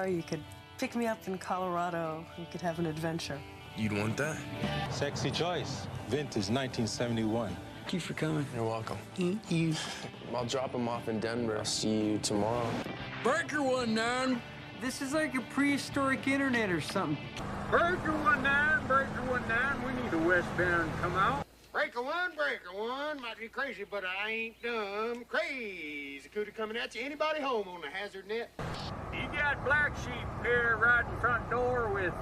car. You could pick me up in Colorado. We could have an adventure. You'd want that? Sexy choice. Vintage 1971. Thank you for coming. You're welcome. Thank you. I'll drop him off in Denver. I'll see you tomorrow. Breaker 19. This is like a prehistoric internet or something. Breaker 19, Breaker 19, we need a westbound come out. Breaker 1, might be crazy, but I ain't dumb. Crazy cootie coming at you. Anybody home on the hazard net? You got Black Sheep here right in front door with,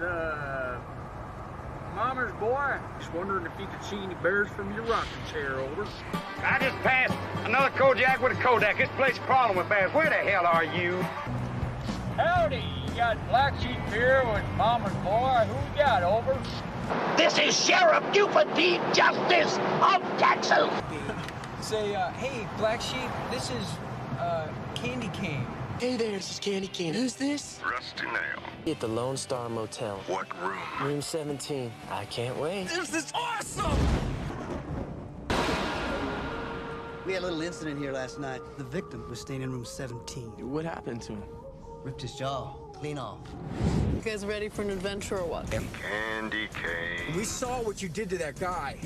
Mama's boy. Just wondering if you could see any bears from your rocking chair, over. I just passed another Kodiak with a Kodak. This place crawling with bears. Where the hell are you? Howdy, you got Black Sheep here with Mama's boy. Who you got, over? This is Sheriff Buford D. Justice of Texas. Say, hey, Black Sheep, this is, Candy Cane. Hey there, this is Candy Cane. Who's this? Rusty Nail. At the Lone Star Motel. What room? Room 17. I can't wait. This is awesome! We had a little incident here last night. The victim was staying in room 17. What happened to him? Ripped his jaw clean off. You guys ready for an adventure or what? Candy cane. We saw what you did to that guy.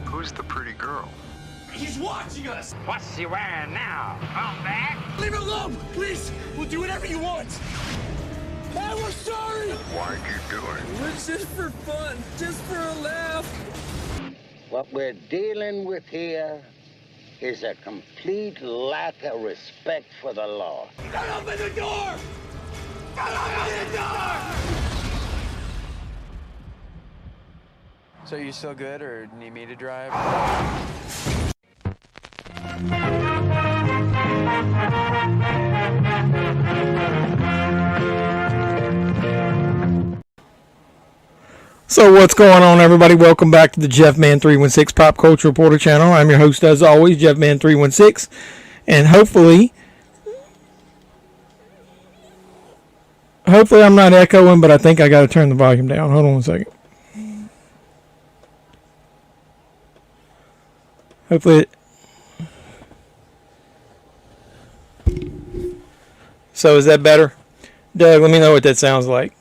Who's the pretty girl? He's watching us! What's he wearing now? Come back. Leave him alone, please! We'll do whatever you want! Hey, we're sorry! Why'd you do it? It's just for fun, just for a laugh. What we're dealing with here is a complete lack of respect for the law. Don't open the door! Don't open the door! So you still good, or need me to drive? So what's going on, everybody? Welcome back to the JEFFMAN316 Pop Culture Reporter channel. I'm your host, as always, JEFFMAN316. And hopefully I'm not echoing, but I think I got to turn the volume down. Hold on a second. Hopefully So is that better? Doug, let me know what that sounds like.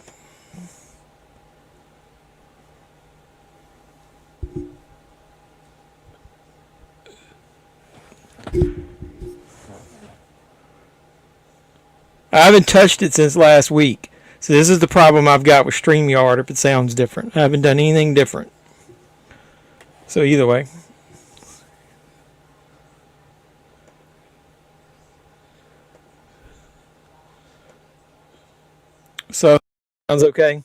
I haven't touched it since last week. So this is the problem I've got with StreamYard if it sounds different. I haven't done anything different. So either way. So sounds okay.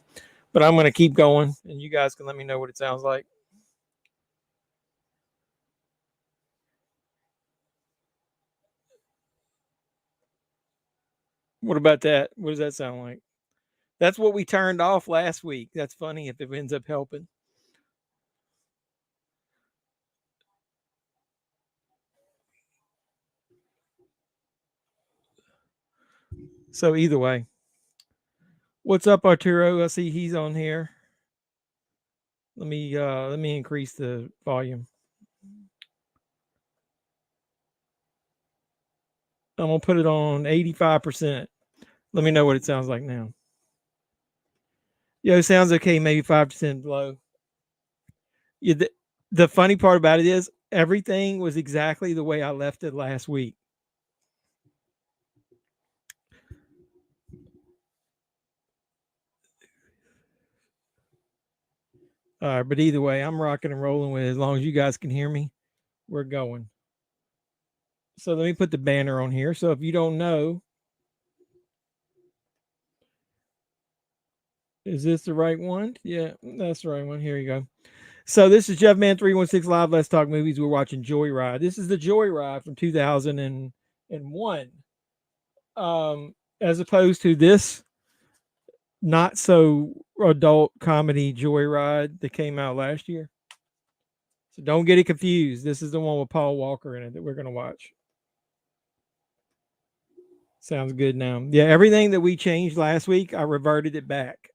But I'm going to keep going and you guys can let me know what it sounds like. What about that? What does that sound like? That's what we turned off last week. That's funny if it ends up helping. So either way. What's up, Arturo? I see he's on here. Let me increase the volume. I'm gonna put it on 85%. Let me know what it sounds like now. Yo, sounds okay, maybe 5% low. Yeah, the funny part about it is everything was exactly the way I left it last week. All right, but either way, I'm rocking and rolling with it. As long as you guys can hear me, we're going. So let me put the banner on here. So if you don't know, is this the right one? Yeah, that's the right one. Here you go. So this is JEFFMAN316 Live. Let's Talk Movies. We're watching Joyride. This is the Joyride from 2001. As opposed to this not so adult comedy Joyride that came out last year. So don't get it confused. This is the one with Paul Walker in it that we're going to watch. Sounds good now. Yeah, everything that we changed last week, I reverted it back.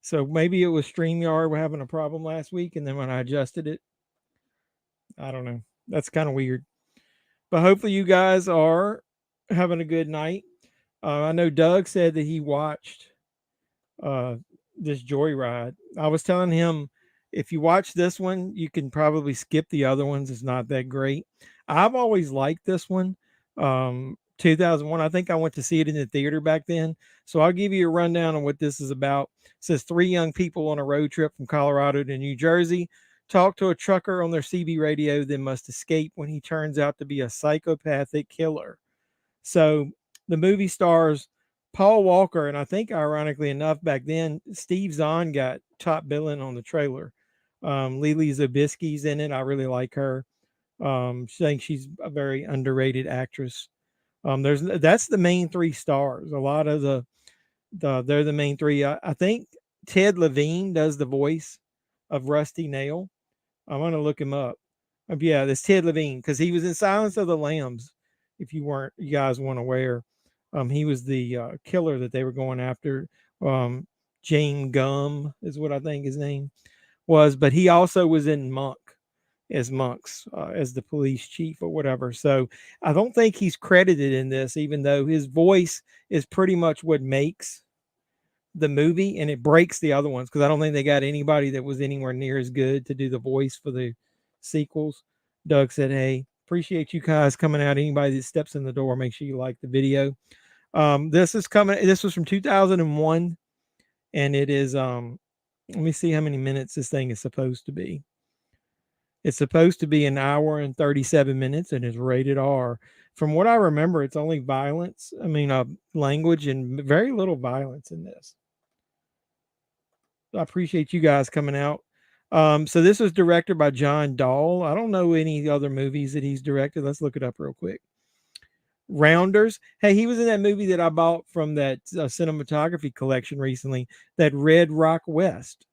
So maybe it was StreamYard were having a problem last week, and then when I adjusted it, I don't know. That's kind of weird. But hopefully you guys are having a good night. I know Doug said that he watched this Joyride. I was telling him, if you watch this one, you can probably skip the other ones. It's not that great. I've always liked this one. 2001. I think I went to see it in the theater back then. So I'll give you a rundown on what this is about. It says 3 young people on a road trip from Colorado to New Jersey talk to a trucker on their CB radio, then must escape when he turns out to be a psychopathic killer. So the movie stars Paul Walker, and I think ironically enough, back then Steve Zahn got top billing on the trailer. Lily Zabisky's in it. I really like her. I think she's a very underrated actress. That's the main 3 stars. A lot of they're the main 3. I think Ted Levine does the voice of Rusty Nail. I'm gonna look him up. Yeah, this Ted Levine, because he was in Silence of the Lambs. If you guys weren't aware, he was the killer that they were going after. Jane Gum is what I think his name was, but he also was in Monk as Monks, as the police chief or whatever. So I don't think he's credited in this, even though his voice is pretty much what makes the movie, and it breaks the other ones, because I don't think they got anybody that was anywhere near as good to do the voice for the sequels. Doug said, hey, appreciate you guys coming out. Anybody that steps in the door, make sure you like the video. This was from 2001, and it is let me see how many minutes this thing is supposed to be. It's supposed to be 1 hour and 37 minutes, and is rated R. From what I remember, it's only violence. I mean, language, and very little violence in this. I appreciate you guys coming out. So this was directed by John Dahl. I don't know any other movies that he's directed. Let's look it up real quick. Rounders. Hey, he was in that movie that I bought from that cinematography collection recently, that Red Rock West.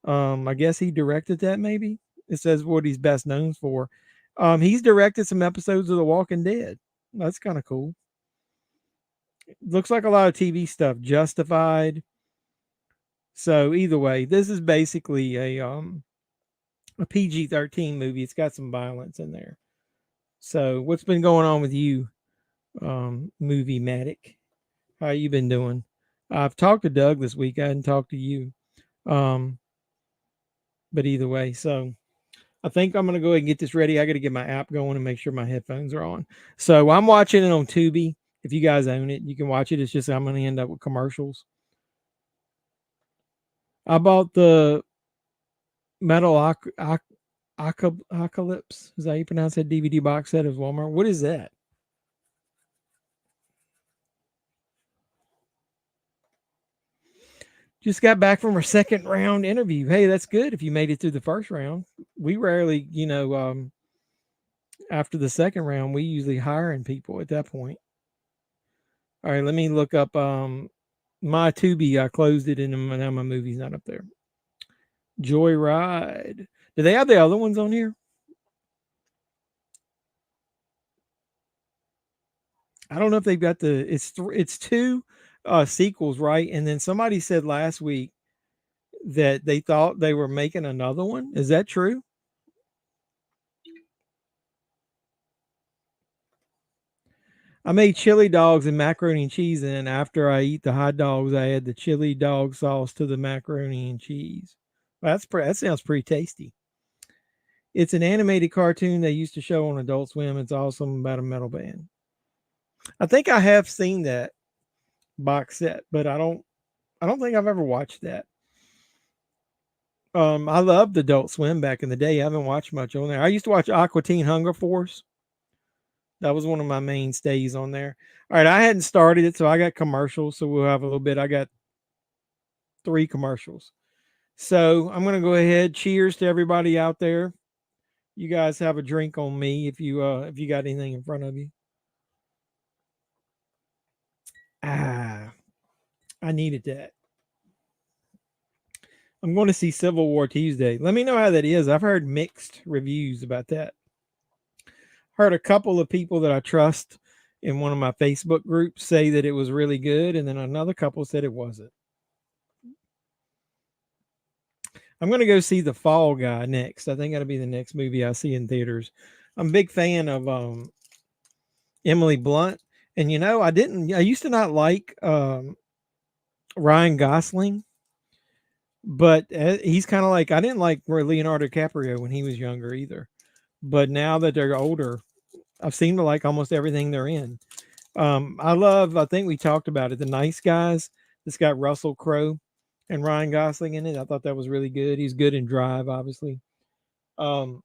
I guess he directed that, maybe. It says what he's best known for. He's directed some episodes of The Walking Dead. That's kind of cool. Looks like a lot of TV stuff. Justified. So either way, this is basically a PG-13 movie. It's got some violence in there. So what's been going on with you, Movie Matic? How you been doing? I've talked to Doug this week. I hadn't talked to you. But either way, so I think I'm going to go ahead and get this ready. I got to get my app going and make sure my headphones are on. So I'm watching it on Tubi. If you guys own it, you can watch it. It's just I'm going to end up with commercials. I bought the Metal Apocalypse. Is that how you pronounce that DVD box set of Walmart? What is that? Just got back from our 2nd round interview. Hey, that's good if you made it through the 1st round. We rarely, after the 2nd round, we usually hiring people at that point. All right, let me look up my Tubi. I closed it, and now my movie's not up there. Joyride. Do they have the other ones on here? I don't know if they've got it's 2 sequels, right? And then somebody said last week that they thought they were making another one. Is that true? I made chili dogs and macaroni and cheese, and after I eat the hot dogs, I add the chili dog sauce to the macaroni and cheese. Well, that sounds pretty tasty. It's an animated cartoon they used to show on Adult Swim. It's awesome, about a metal band. I think I have seen that box set, but I don't think I've ever watched that. I loved Adult Swim back in the day. I haven't watched much on there. I used to watch Aqua Teen Hunger Force. That was one of my mainstays on there. All right, I hadn't started it, so I got commercials, so we'll have a little bit. I got 3 commercials. So I'm going to go ahead. Cheers to everybody out there. You guys have a drink on me if you got anything in front of you. I needed that. I'm going to see Civil War Tuesday. Let me know how that is. I've heard mixed reviews about that. Heard a couple of people that I trust in one of my Facebook groups say that it was really good, and then another couple said it wasn't. I'm going to go see The Fall Guy next. I think that'll be the next movie I see in theaters. I'm a big fan of Emily Blunt, And I used to not like Ryan Gosling, but he's kind of like, I didn't like Leonardo DiCaprio when he was younger either. But now that they're older, I've seemed to like almost everything they're in. I think we talked about it, The Nice Guys. It's got Russell Crowe and Ryan Gosling in it. I thought that was really good. He's good in Drive, obviously. It's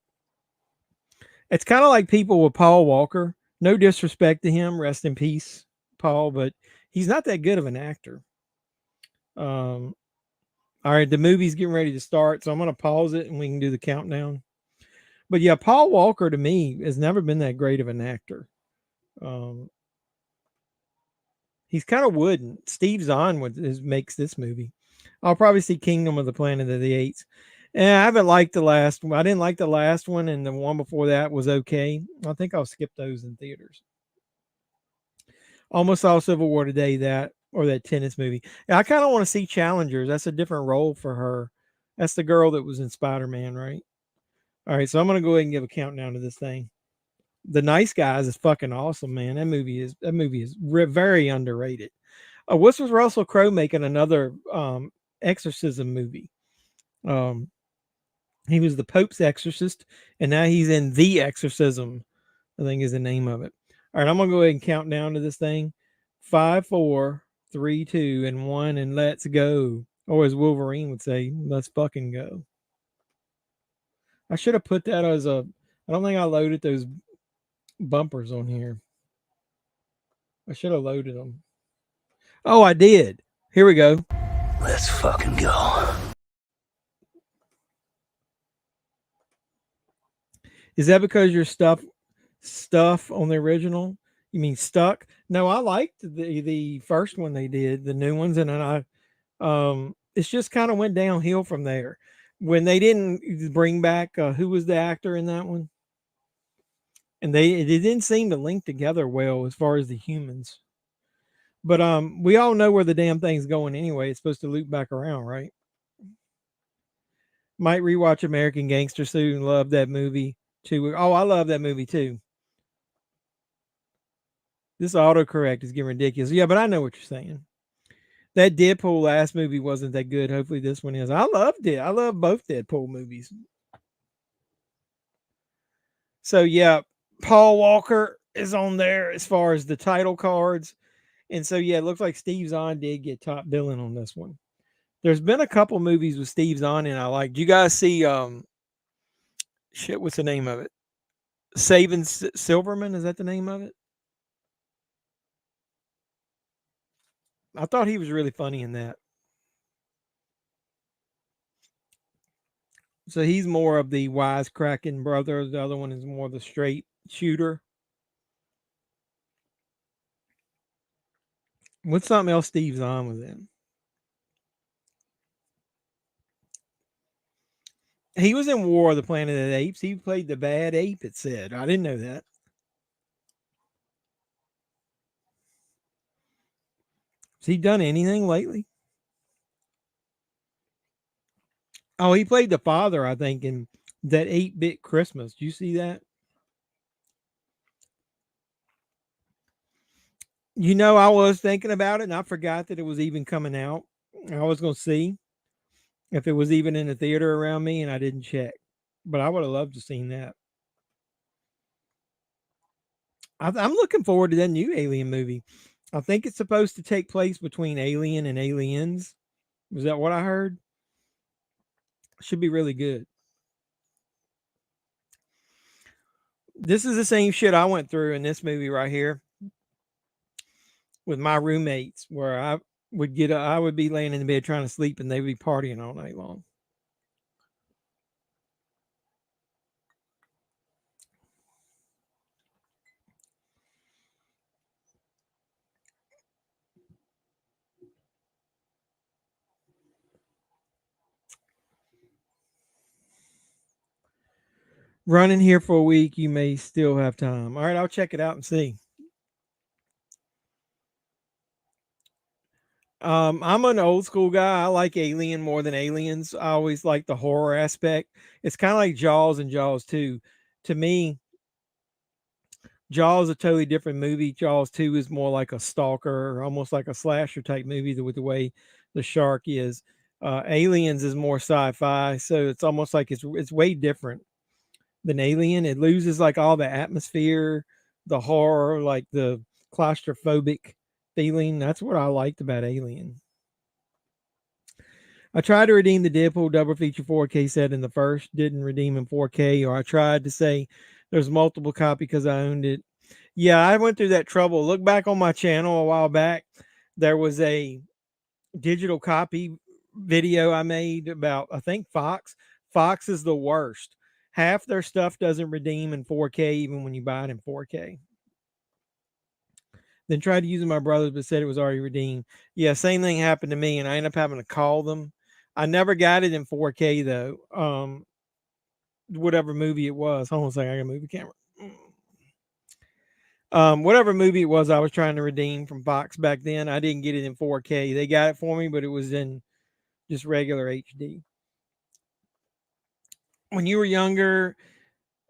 kind of like people with Paul Walker. No disrespect to him, rest in peace, Paul, but he's not that good of an actor. All right, the movie's getting ready to start, so I'm going to pause it and we can do the countdown. But yeah, Paul Walker to me has never been that great of an actor. He's kind of wooden. Steve Zahn makes this movie. I'll probably see Kingdom of the Planet of the Apes. And I haven't liked the last one. I didn't like the last one, and the one before that was okay. I think I'll skip those in theaters. Almost saw Civil War today, that tennis movie. And I kind of want to see Challengers. That's a different role for her. That's the girl that was in Spider-Man, right? All right, so I'm going to go ahead and give a countdown to this thing. The Nice Guys is fucking awesome, man. That movie is very underrated. What's with Russell Crowe making another exorcism movie? He was the Pope's exorcist, and now he's in The Exorcism, I think is the name of it. All right, I'm gonna go ahead and count down to this thing. 5, 4, 3, 2, and 1, and let's go. Or as Wolverine would say, let's fucking go. I should have put that as I don't think I loaded those bumpers on here. I should have loaded them. Oh, I did. Here we go. Let's fucking go. Is that because your stuff on the original? You mean stuck? No, I liked the first one they did, the new ones, and then it's just kind of went downhill from there. When they didn't bring back who was the actor in that one, and it didn't seem to link together well as far as the humans. But we all know where the damn thing's going anyway. It's supposed to loop back around, right? Might rewatch American Gangster soon. Love that movie too. Oh, I love that movie too. This autocorrect is getting ridiculous. Yeah, but I know what you're saying. That Deadpool last movie wasn't that good. Hopefully this one is. I loved it. I love both Deadpool movies. So yeah, Paul Walker is on there as far as the title cards. And so yeah, it looks like Steve Zahn did get top billing on this one. There's been a couple movies with Steve Zahn and I like. Do you guys see what's the name of it? Saving Silverman, is that the name of it? I thought he was really funny in that. So he's more of the wisecracking brother. The other one is more the straight shooter. What's something else Steve Zahn was in? He was in War of the Planet of the Apes. He played the bad ape, it said. I didn't know that. Has he done anything lately? Oh, he played the father, I think, in that 8-Bit Christmas. Do you see that? I was thinking about it, and I forgot that it was even coming out. I was going to see if it was even in the theater around me, and I didn't check. But I would have loved to have seen that. I'm looking forward to that new Alien movie. I think it's supposed to take place between Alien and Aliens. Was that what I heard? Should be really good. This is the same shit I went through in this movie right here with my roommates, where I would be laying in the bed trying to sleep and they would be partying all night long. Running here for a week, you may still have time. All right, I'll check it out and see. I'm an old school guy. I like Alien more than Aliens. I always like the horror aspect. It's kind of like Jaws and Jaws 2. To me, Jaws is a totally different movie. Jaws 2 is more like a stalker, almost like a slasher type movie with the way the shark is. Aliens is more sci-fi, so it's almost like it's way different than Alien. It loses like all the atmosphere, the horror, like the claustrophobic feeling. That's what I liked about Alien. I tried to redeem the Deadpool double feature 4K set in the first, didn't redeem in 4K, or I tried to say there's multiple copy because I owned it. Yeah, I went through that trouble. Look back on my channel a while back. There was a digital copy video I made about, I think, Fox. Fox is the worst. Half their stuff doesn't redeem in 4K even when you buy it in 4K. Then tried to use it my brother's, but said it was already redeemed. Yeah, same thing happened to me, and I ended up having to call them. I never got it in 4K though. Whatever movie it was. Hold on a second, I got a movie camera. Whatever movie it was I was trying to redeem from Fox back then, I didn't get it in 4K. They got it for me, but it was in just regular HD. When you were younger,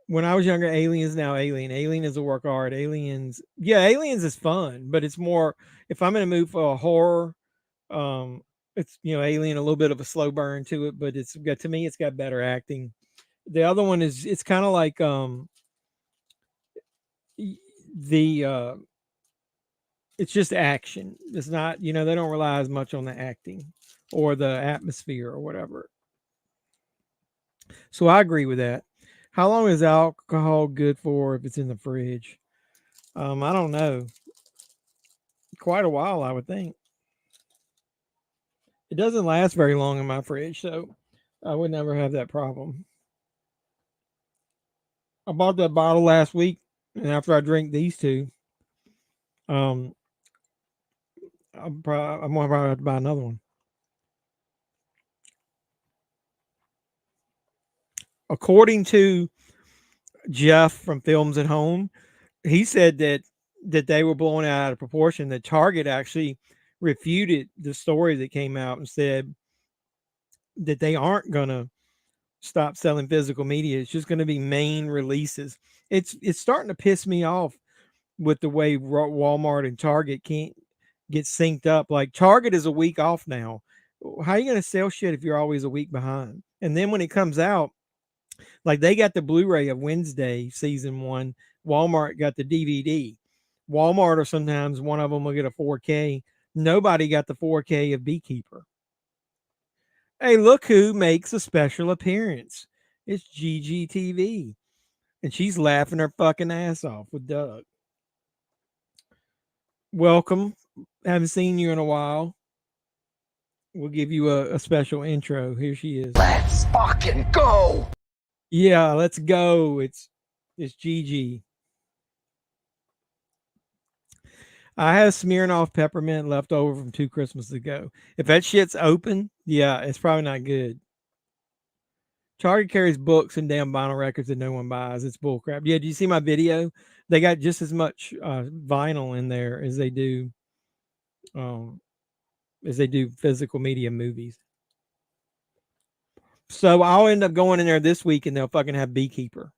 when I was younger, Aliens now Alien. Alien is a work of art. Aliens, yeah, Aliens is fun, but it's more, if I'm in a mood for a horror, it's, you know, Alien, a little bit of a slow burn to it, but it's got, to me, it's got better acting. The other one is, it's kind of like it's just action. It's not, you know, they don't rely as much on the acting or the atmosphere or whatever. So I agree with that. How long is alcohol good for if it's in the fridge? I don't know. Quite a while, I would think. It doesn't last very long in my fridge, so I would never have that problem. I bought that bottle last week, and after I drink these two, I'm gonna have to buy another one. According to Jeff from Films at Home, he said that they were blowing out of proportion. That Target actually refuted the story that came out and said that they aren't gonna stop selling physical media. It's just going to be main releases. It's starting to piss me off with the way Walmart and Target can't get synced up. Like, Target is a week off now. How are you going to sell shit if you're always a week behind? And then when it comes out, like, they got the Blu-ray of Wednesday season 1. Walmart got the DVD. Walmart, or sometimes one of them will get a 4K. Nobody got the 4K of Beekeeper. Hey, look who makes a special appearance. It's GGTV. And she's laughing her fucking ass off with Doug. Welcome. Haven't seen you in a while. We'll give you a special intro. Here she is. Let's fucking go. Yeah, let's go. It's Gigi. I have Smirnoff peppermint left over from 2 Christmases ago. If that shit's open, yeah, it's probably not good. Target carries books and damn vinyl records that no one buys. It's bullcrap. Yeah, do you see my video? They got just as much vinyl in there as they do physical media movies. So I'll end up going in there this week and they'll fucking have Beekeeper.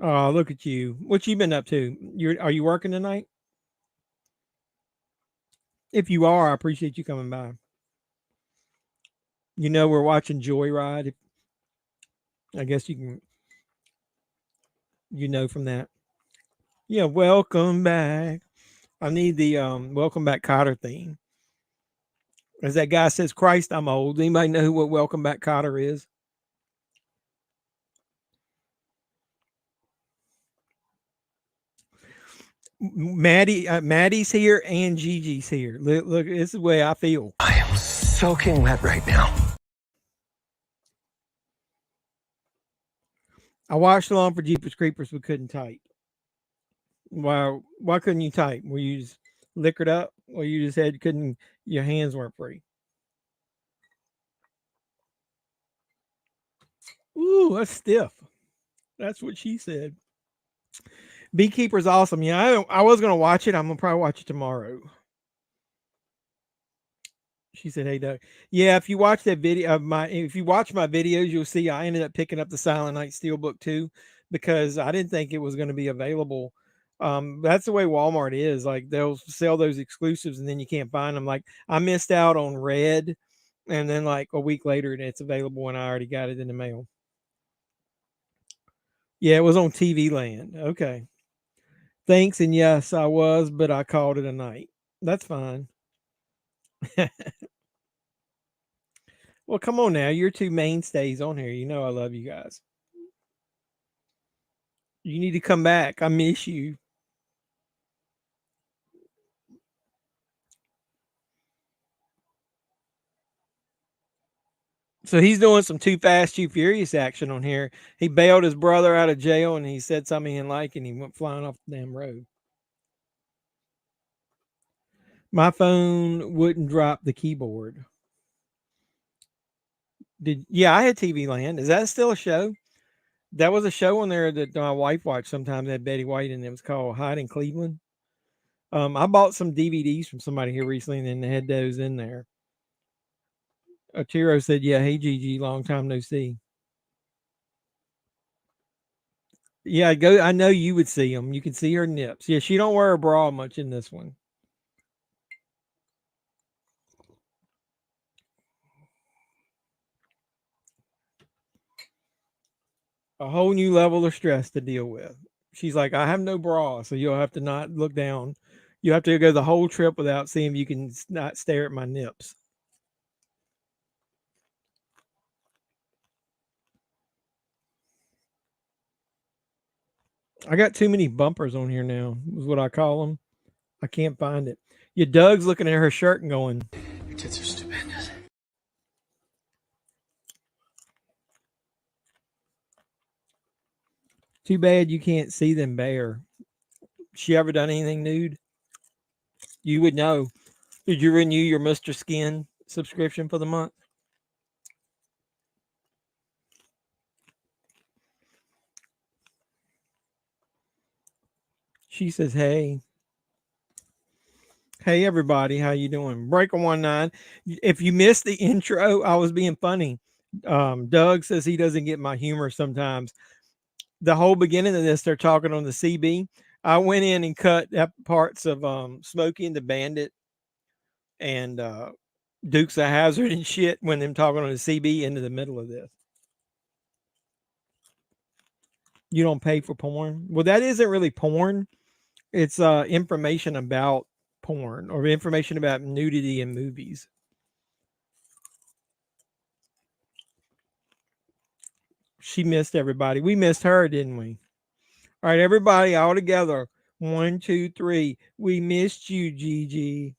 Oh, look at you. What you been up to? Are you working tonight? If you are, I appreciate you coming by. You know, we're watching Joyride. I guess you can, you know, from that. Yeah, welcome back. I need the welcome back Cotter theme. As that guy says, Christ, I'm old. Anybody know what welcome back Cotter is? Maddie's here and Gigi's here. Look, this is the way I feel. I am soaking wet right now. I watched along for Jeepers Creepers, but couldn't type. Why couldn't you type? Were you just liquored up, or you just your hands weren't free? Ooh, that's stiff. That's what she said. Beekeeper's awesome. Yeah, I was gonna watch it. I'm gonna probably watch it tomorrow. She said, "Hey, Doug." Yeah, if you watch that video of if you watch my videos, you'll see I ended up picking up the Silent Night Steelbook too, because I didn't think it was going to be available. That's the way Walmart is. Like they'll sell those exclusives and then you can't find them. Like I missed out on Red, and then like a week later, it's available, and I already got it in the mail. Yeah, it was on TV Land. Okay. Thanks, and yes, I was, but I called it a night. That's fine. Well, come on now. You're two mainstays on here. You know I love you guys. You need to come back. I miss you. So he's doing some Too Fast, Too Furious action on here. He bailed his brother out of jail and he said something he didn't like and he went flying off the damn road. My phone wouldn't drop the keyboard. I had TV Land. Is that still a show? That was a show on there that my wife watched sometimes. That Betty White, and it was called Hide in Cleveland. I bought some DVDs from somebody here recently, and then they had those in there. Tiro said, "Yeah, hey Gigi, long time no see." Yeah, go. I know you would see them. You can see her nips. Yeah, she don't wear a bra much in this one. A whole new level of stress to deal with. She's like, I have no bra, so you'll have to not look down. You have to go the whole trip without seeing if you can not stare at my nips. I got too many bumpers on here now, is what I call them. I can't find it. Yeah, Doug's looking at her shirt and going, Your tits are stupendous. too bad you can't see them bare. She ever done anything nude? You would know. Did you renew your Mr. Skin subscription for the month? She says, hey. Hey everybody, how you doing? Breaker 19. If you missed the intro, I was being funny. Doug says he doesn't get my humor sometimes. The whole beginning of this, they're talking on the CB. I went in and cut parts of Smokey and the Bandit and Dukes of Hazzard and shit when them talking on the CB into the middle of this. You don't pay for porn? Well, that isn't really porn. It's information about porn or information about nudity in movies. She missed everybody. We missed her, didn't we? All right, everybody, all together. 1, 2, 3. We missed you, Gigi.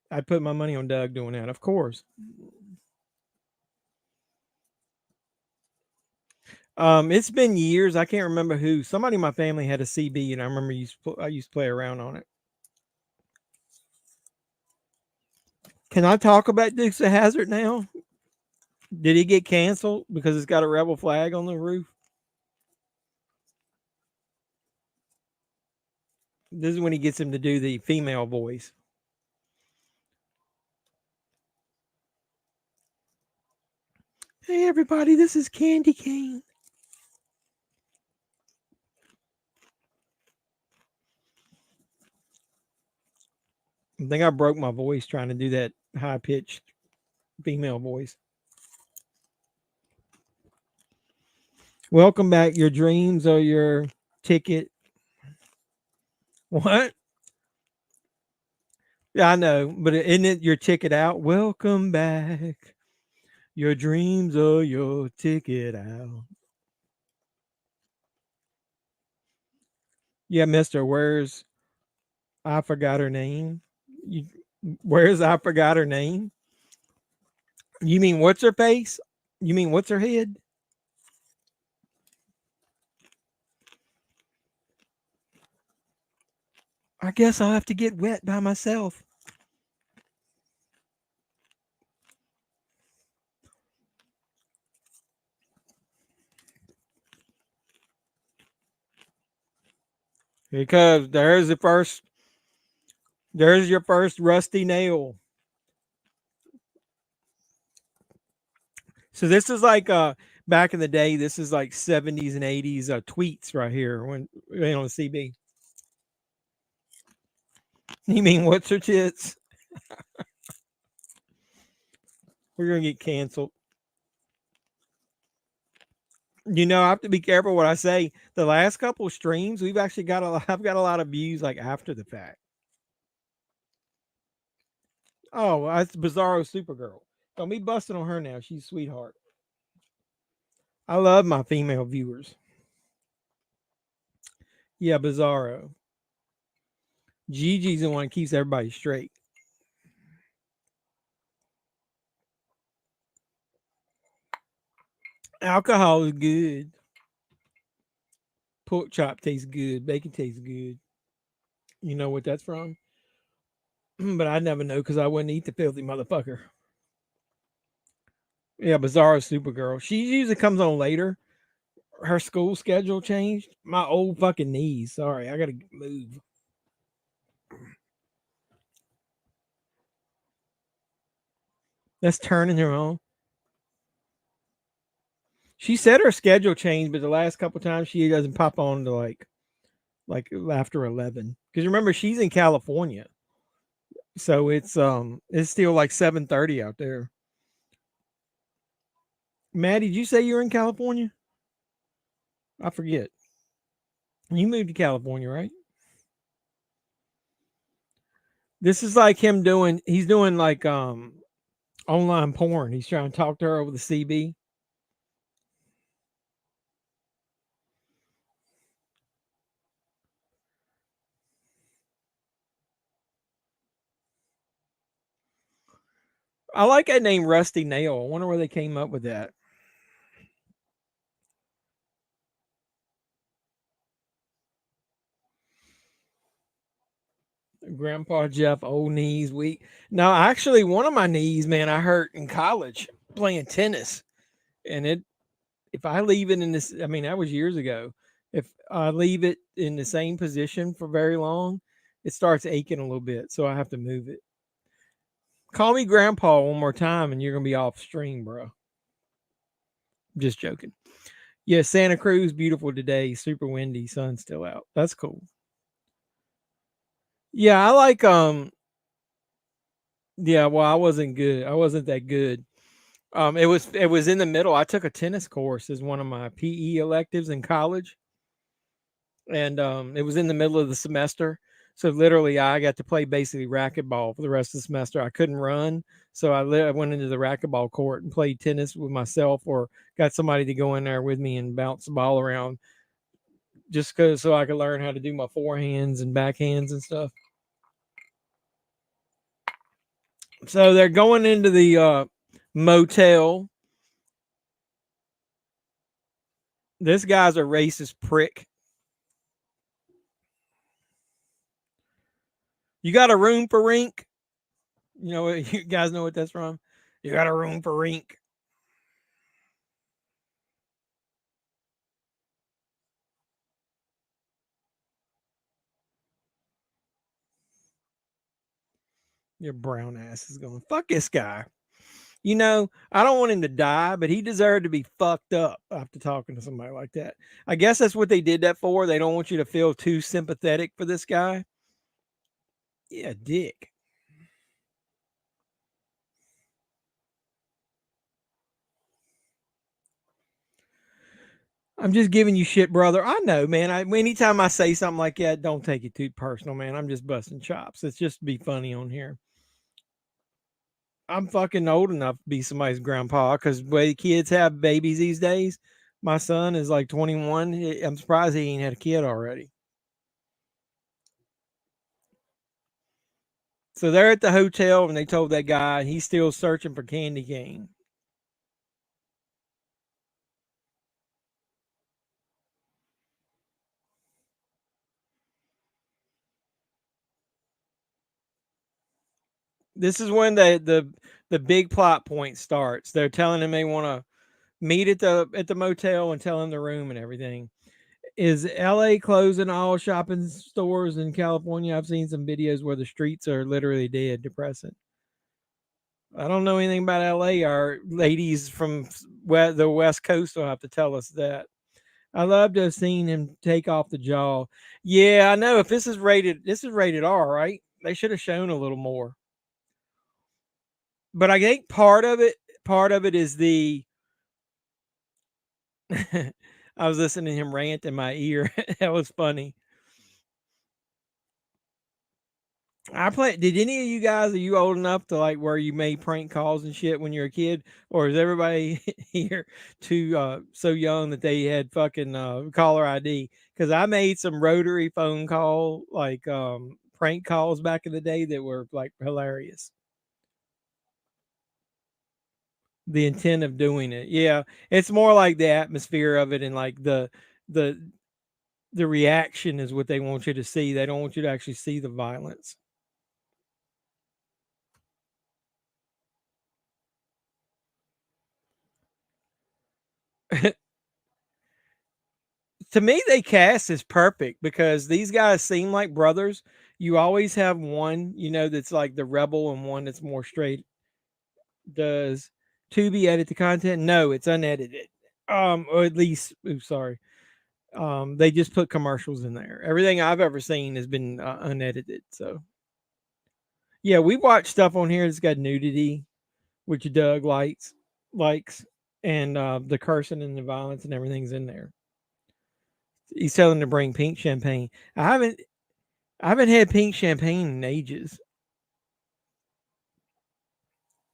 I'd put my money on Doug doing that, of course. It's been years. I can't remember who. Somebody in my family had a CB, and I remember I used to play around on it. Can I talk about Dukes of Hazzard now? Did he get canceled because it's got a rebel flag on the roof? This is when he gets him to do the female voice. Hey, everybody, this is Candy Cane. I think I broke my voice trying to do that high-pitched female voice. Welcome back. Your dreams are your ticket. What? Yeah, I know, but isn't it your ticket out? Welcome back. Your dreams are your ticket out. Yeah, mister, where's I forgot her name? Where's I forgot her name? You mean what's her face? You mean what's her head? I guess I'll have to get wet by myself. Because there's the first There's your first rusty nail. So this is like back in the day, this is like 70s and 80s tweets right here when on the CB. You mean what's her tits? We're gonna get canceled. You know, I have to be careful what I say. The last couple of streams, we've actually got I've got a lot of views like after the fact. Oh, that's Bizarro Supergirl. Don't be busting on her now. She's a sweetheart. I love my female viewers. Yeah, Bizarro. Gigi's the one that keeps everybody straight. Alcohol is good. Pork chop tastes good. Bacon tastes good. You know what that's from? But I never know because I wouldn't eat the filthy motherfucker. Yeah, Bizarro Supergirl. She usually comes on later. Her school schedule changed. My old fucking knees. Sorry, I gotta move. That's turning her on. She said her schedule changed, but the last couple times she doesn't pop on to like after 11. Because remember, she's in California. So it's still like 7:30 out there. Maddie, did you say you're in California? I forget. You moved to California, right? This is like him he's doing like online porn. He's trying to talk to her over the CB. I like that name, Rusty Nail. I wonder where they came up with that. Grandpa Jeff, old knees, weak. No, actually, one of my knees, man, I hurt in college playing tennis. And if I leave it in this, I mean, that was years ago. If I leave it in the same position for very long, it starts aching a little bit. So I have to move it. Call me Grandpa one more time and you're going to be off stream, bro. Just joking. Yeah, Santa Cruz, beautiful today. Super windy. Sun's still out. That's cool. Yeah, I like yeah, well, I wasn't good. I wasn't that good. It was in the middle. I took a tennis course as one of my PE electives in college. And it was in the middle of the semester. So literally I got to play basically racquetball for the rest of the semester. I couldn't run. So I went into the racquetball court and played tennis with myself or got somebody to go in there with me and bounce the ball around just so I could learn how to do my forehands and backhands and stuff. So they're going into the motel. This guy's a racist prick. You got a room for rink? You know, you guys know what that's from? You got a room for rink? Your brown ass is going, fuck this guy. You know, I don't want him to die, but he deserved to be fucked up after talking to somebody like that. I guess that's what they did that for. They don't want you to feel too sympathetic for this guy. Yeah, dick. I'm just giving you shit, brother. I know, man. Anytime I say something like that, don't take it too personal, man. I'm just busting chops. It's just to be funny on here. I'm fucking old enough to be somebody's grandpa because the way kids have babies these days, my son is like 21. I'm surprised he ain't had a kid already. So they're at the hotel and they told that guy he's still searching for candy cane. This is when the big plot point starts. They're telling him they want to meet at the motel and tell him the room and everything. Is LA closing all shopping stores in California? I've seen some videos where the streets are literally dead. Depressing. I don't know anything about LA. Our ladies from the West Coast will have to tell us that. I love to have seen him take off the jaw. Yeah, I know. If this is rated R, right? They should have shown a little more. But I think part of it is the I was listening to him rant in my ear. That was funny. Did any of you guys, are you old enough to like where you made prank calls and shit when you're a kid? Or is everybody here too so young that they had fucking caller ID? Because I made some rotary phone call like prank calls back in the day that were like hilarious. The intent of doing it. Yeah. It's more like the atmosphere of it and like the the reaction is what they want you to see. They don't want you to actually see the violence. To me, they cast is perfect because these guys seem like brothers. You always have one, that's like the rebel and one that's more straight. Does Tubi edit the content? No, it's unedited. Or at least, oops, sorry. They just put commercials in there. Everything I've ever seen has been unedited. So, yeah, we watch stuff on here that's got nudity, which Doug likes, and the cursing and the violence and everything's in there. He's telling to bring pink champagne. I haven't had pink champagne in ages.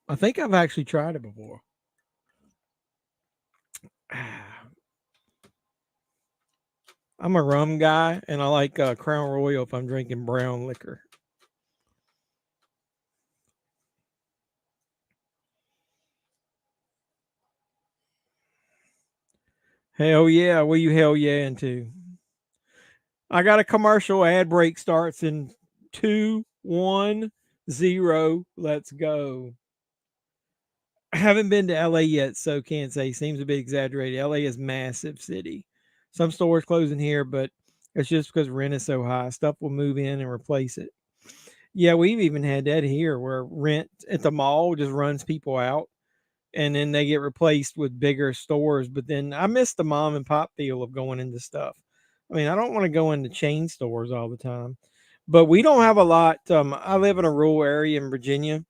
I think I've actually tried it before. I'm a rum guy, and I like Crown Royal if I'm drinking brown liquor. Hell yeah. What you hell yeah into? I got a commercial ad break starts in 2-1-0. Let's go. I haven't been to LA yet, so can't say. Seems a bit exaggerated. LA is massive city. Some stores closing here, but it's just because rent is so high. Stuff will move in and replace it. Yeah, we've even had that here where rent at the mall just runs people out and then they get replaced with bigger stores. But then I miss the mom and pop feel of going into stuff. I mean, I don't want to go into chain stores all the time, but we don't have a lot. I live in a rural area in Virginia.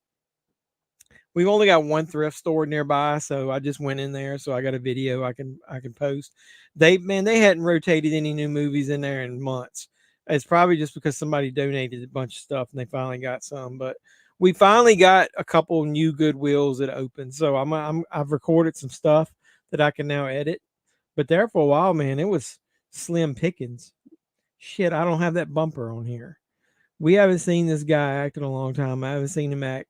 We've only got one thrift store nearby, so I just went in there. So I got a video I can post. They hadn't rotated any new movies in there in months. It's probably just because somebody donated a bunch of stuff and they finally got some. But we finally got a couple new Goodwills that opened. So I've recorded some stuff that I can now edit. But there for a while, man, it was slim pickings. Shit, I don't have that bumper on here. We haven't seen this guy act in a long time. I haven't seen him act.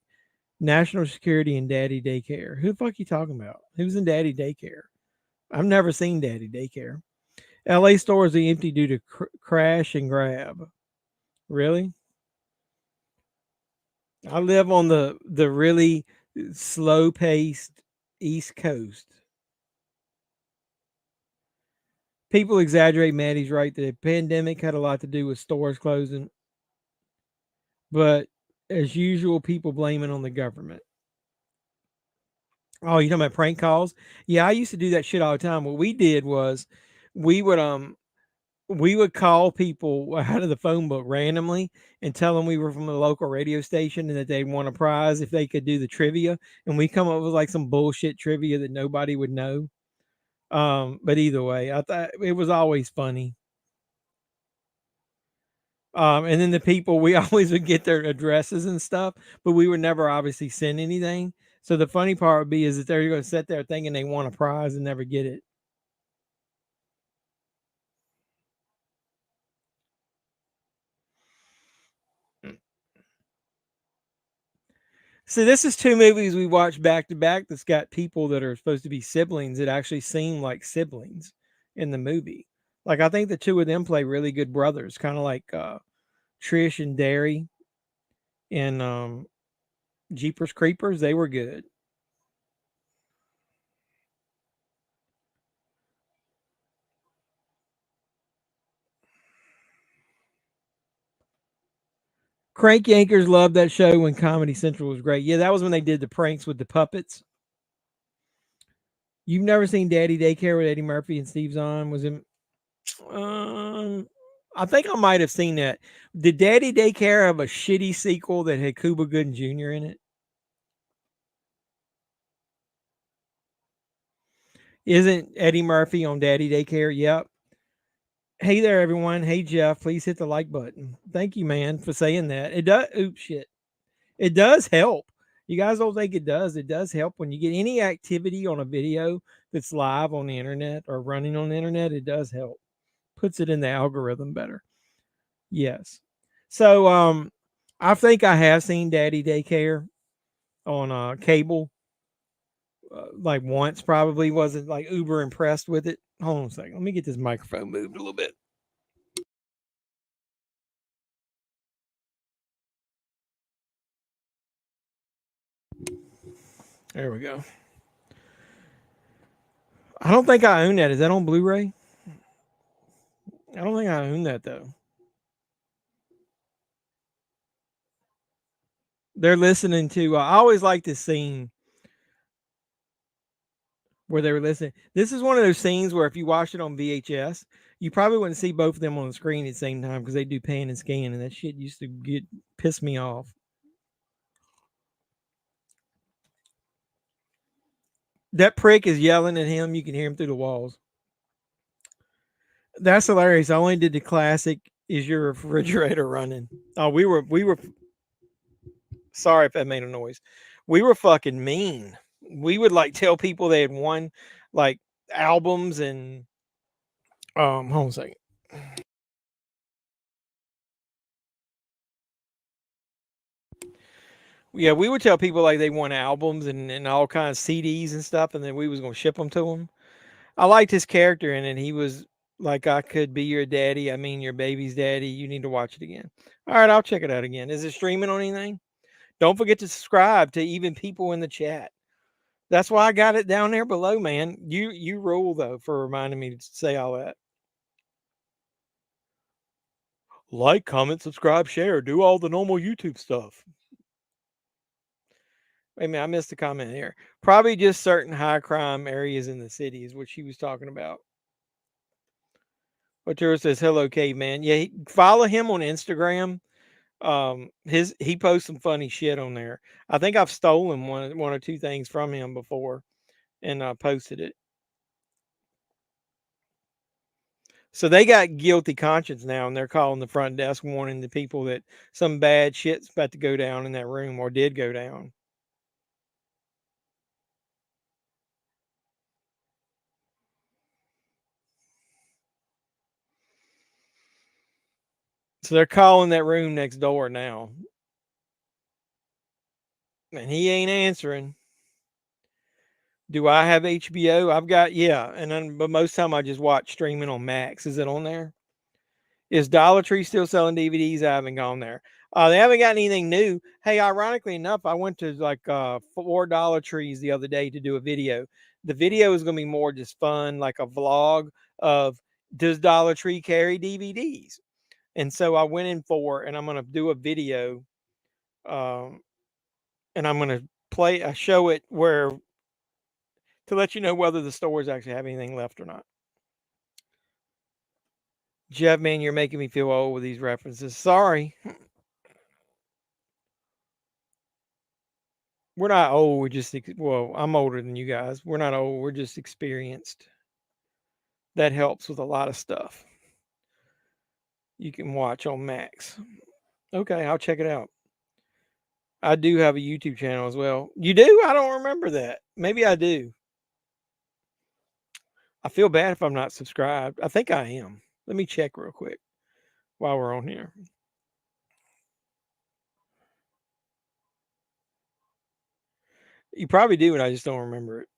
National Security and Daddy Daycare. Who the fuck you talking about? Who's in Daddy Daycare? I've never seen Daddy Daycare. LA stores are empty due to crash and grab. Really? I live on the really slow paced East Coast. People exaggerate. Maddie's right. The pandemic had a lot to do with stores closing. But as usual, people blame it on the government. Oh, you talking about prank calls? Yeah, I used to do that shit all the time. What we did was we would call people out of the phone book randomly and tell them we were from a local radio station and that they'd want a prize if they could do the trivia. And we come up with like some bullshit trivia that nobody would know. But either way, I thought it was always funny. And then the people, we always would get their addresses and stuff, but we would never obviously send anything. So the funny part would be is that they're going to sit there thinking they want a prize and never get it. So this is two movies we watched back to back that's got people that are supposed to be siblings that actually seem like siblings in the movie. Like I think the two of them play really good brothers, kind of like Trish and Derry in Jeepers Creepers. They were good. Crank Yankers loved that show when Comedy Central was great. Yeah, that was when they did the pranks with the puppets. You've never seen Daddy Daycare with Eddie Murphy and Steve Zahn? Was it? I think I might have seen that. Did Daddy Daycare have a shitty sequel that had Cuba Gooding Jr. in it? Isn't Eddie Murphy on Daddy Daycare? Yep. Hey there, everyone. Hey, Jeff. Please hit the like button. Thank you, man, for saying that. It does. Oops, shit. It does help. You guys don't think it does. It does help when you get any activity on a video that's live on the internet or running on the internet. It does help. Puts it in the algorithm better. Yes. So, I think I have seen Daddy Daycare on cable. Like once, probably wasn't like uber impressed with it. Hold on a second. Let me get this microphone moved a little bit. There we go. I don't think I own that. Is that on Blu-ray? I don't think I own that though. They're listening to. I always like this scene where they were listening. This is one of those scenes where if you watch it on VHS, you probably wouldn't see both of them on the screen at the same time because they do pan and scan, and that shit used to piss me off. That prick is yelling at him. You can hear him through the walls. That's hilarious. I only did the classic. Is your refrigerator running? Oh, we were. Sorry if that made a noise. We were fucking mean. We would like tell people they had won like albums and hold on a second. Yeah, we would tell people like they won albums and all kinds of CDs and stuff, and then we was gonna ship them to them. I liked his character in it. He was like, I could be your daddy. I mean, your baby's daddy. You need to watch it again. All right, I'll check it out again. Is it streaming on anything? Don't forget to subscribe to even people in the chat. That's why I got it down there below, man. You rule though for reminding me to say all that. Like, comment, subscribe, share, do all the normal YouTube stuff. Wait a minute, I missed a comment here. Probably just certain high crime areas in the city is what she was talking about. Arturo says, hello, caveman. Yeah, follow him on Instagram. He posts some funny shit on there. I think I've stolen one or two things from him before and posted it. So they got guilty conscience now, and they're calling the front desk warning the people that some bad shit's about to go down in that room or did go down. So they're calling that room next door now. And he ain't answering. Do I have HBO? I've got, yeah. And then, but most time I just watch streaming on Max. Is it on there? Is Dollar Tree still selling DVDs? I haven't gone there. They haven't got anything new. Hey, ironically enough, I went to like 4 Dollar Trees the other day to do a video. The video is going to be more just fun, like a vlog of does Dollar Tree carry DVDs? And so I went in for, and I'm going to do a video, and I'm going to show it where to let you know whether the stores actually have anything left or not. Jeff, man, you're making me feel old with these references. Sorry. We're not old. We're just, well, I'm older than you guys. We're not old. We're just experienced. That helps with a lot of stuff. You can watch on Max. Okay, I'll check it out. I do have a YouTube channel as well. You do? I don't remember that. Maybe I do. I feel bad if I'm not subscribed. I think I am. Let me check real quick while we're on here. You probably do, and I just don't remember it.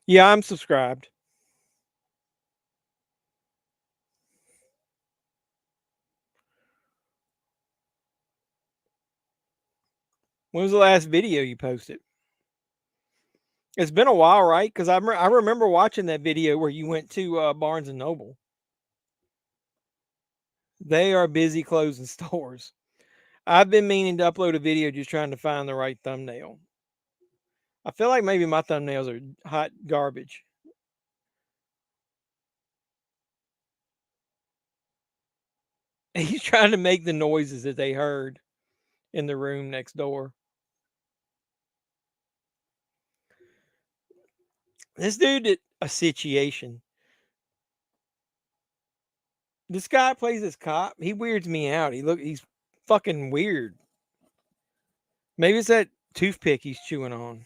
Yeah, I'm subscribed. When was the last video you posted? It's been a while, right? Because I remember watching that video where you went to Barnes and Noble. They are busy closing stores. I've been meaning to upload a video just trying to find the right thumbnail. I feel like maybe my thumbnails are hot garbage. He's trying to make the noises that they heard in the room next door. This dude did a situation. This guy plays this cop. He weirds me out. He's fucking weird. Maybe it's that toothpick he's chewing on.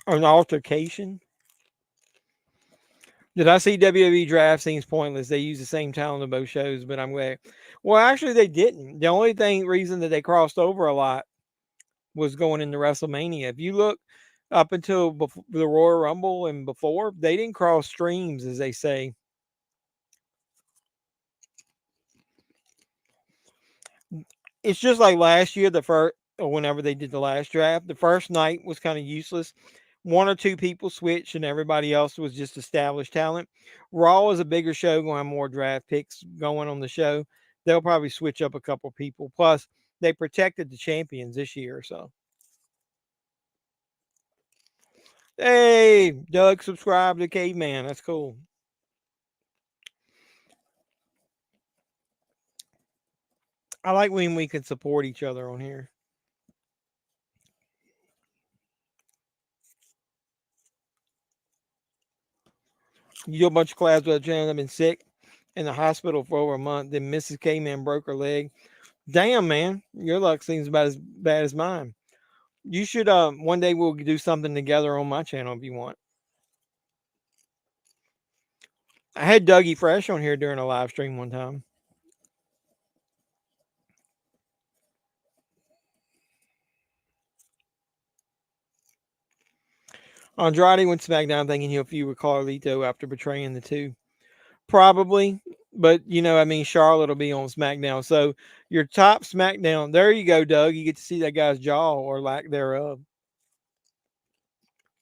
An altercation. Did I see WWE draft seems pointless? They use the same talent in both shows, but I'm glad. Well, actually, they didn't. The only reason that they crossed over a lot was going into WrestleMania. If you look up until the Royal Rumble and before, they didn't cross streams, as they say. It's just like last year, or whenever they did the last draft, the first night was kind of useless. One or two people switched, and everybody else was just established talent. Raw is a bigger show, going to have more draft picks going on the show. They'll probably switch up a couple people. Plus, they protected the champions this year, so. Hey, Doug, subscribe to Caveman. That's cool. I like when we can support each other on here. You do a bunch of collabs with a channel that have been sick in the hospital for over a month. Then Mrs. K-Man broke her leg. Damn, man. Your luck seems about as bad as mine. You should, one day we'll do something together on my channel if you want. I had Dougie Fresh on here during a live stream one time. Andrade went SmackDown thinking he'll feud with Carlito after betraying the two. Probably, but Charlotte will be on SmackDown. So your top SmackDown, there you go, Doug. You get to see that guy's jaw or lack thereof.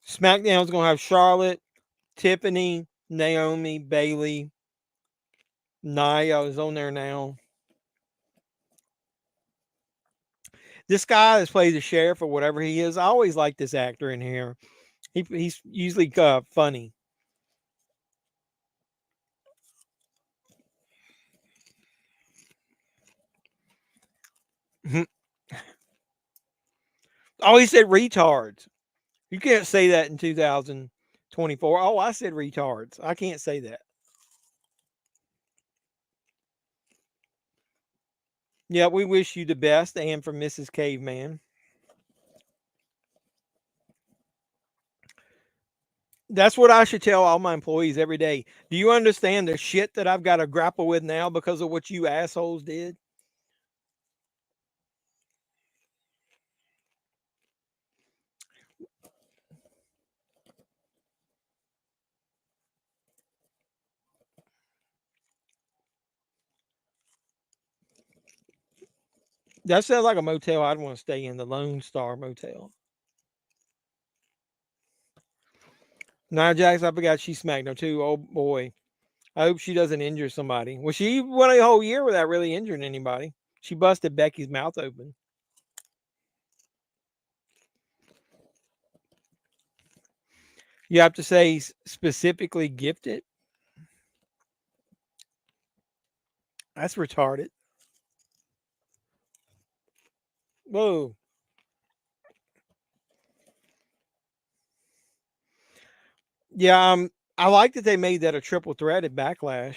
SmackDown's going to have Charlotte, Tiffany, Naomi, Bailey, Nia is on there now. This guy that plays the sheriff or whatever he is, I always like this actor in here. He's usually funny. Oh, he said retards. You can't say that in 2024. Oh, I said retards. I can't say that. Yeah, we wish you the best, and from Mrs. Caveman. That's what I should tell all my employees every day. Do you understand the shit that I've got to grapple with now because of what you assholes did? That sounds like a motel I'd want to stay in, the Lone Star Motel. Nia Jax, I forgot she smacked her too. Oh boy. I hope she doesn't injure somebody. Well, she went a whole year without really injuring anybody. She busted Becky's mouth open. You have to say specifically gifted. That's retarded. Whoa. Yeah, I like that they made that a triple threat at Backlash.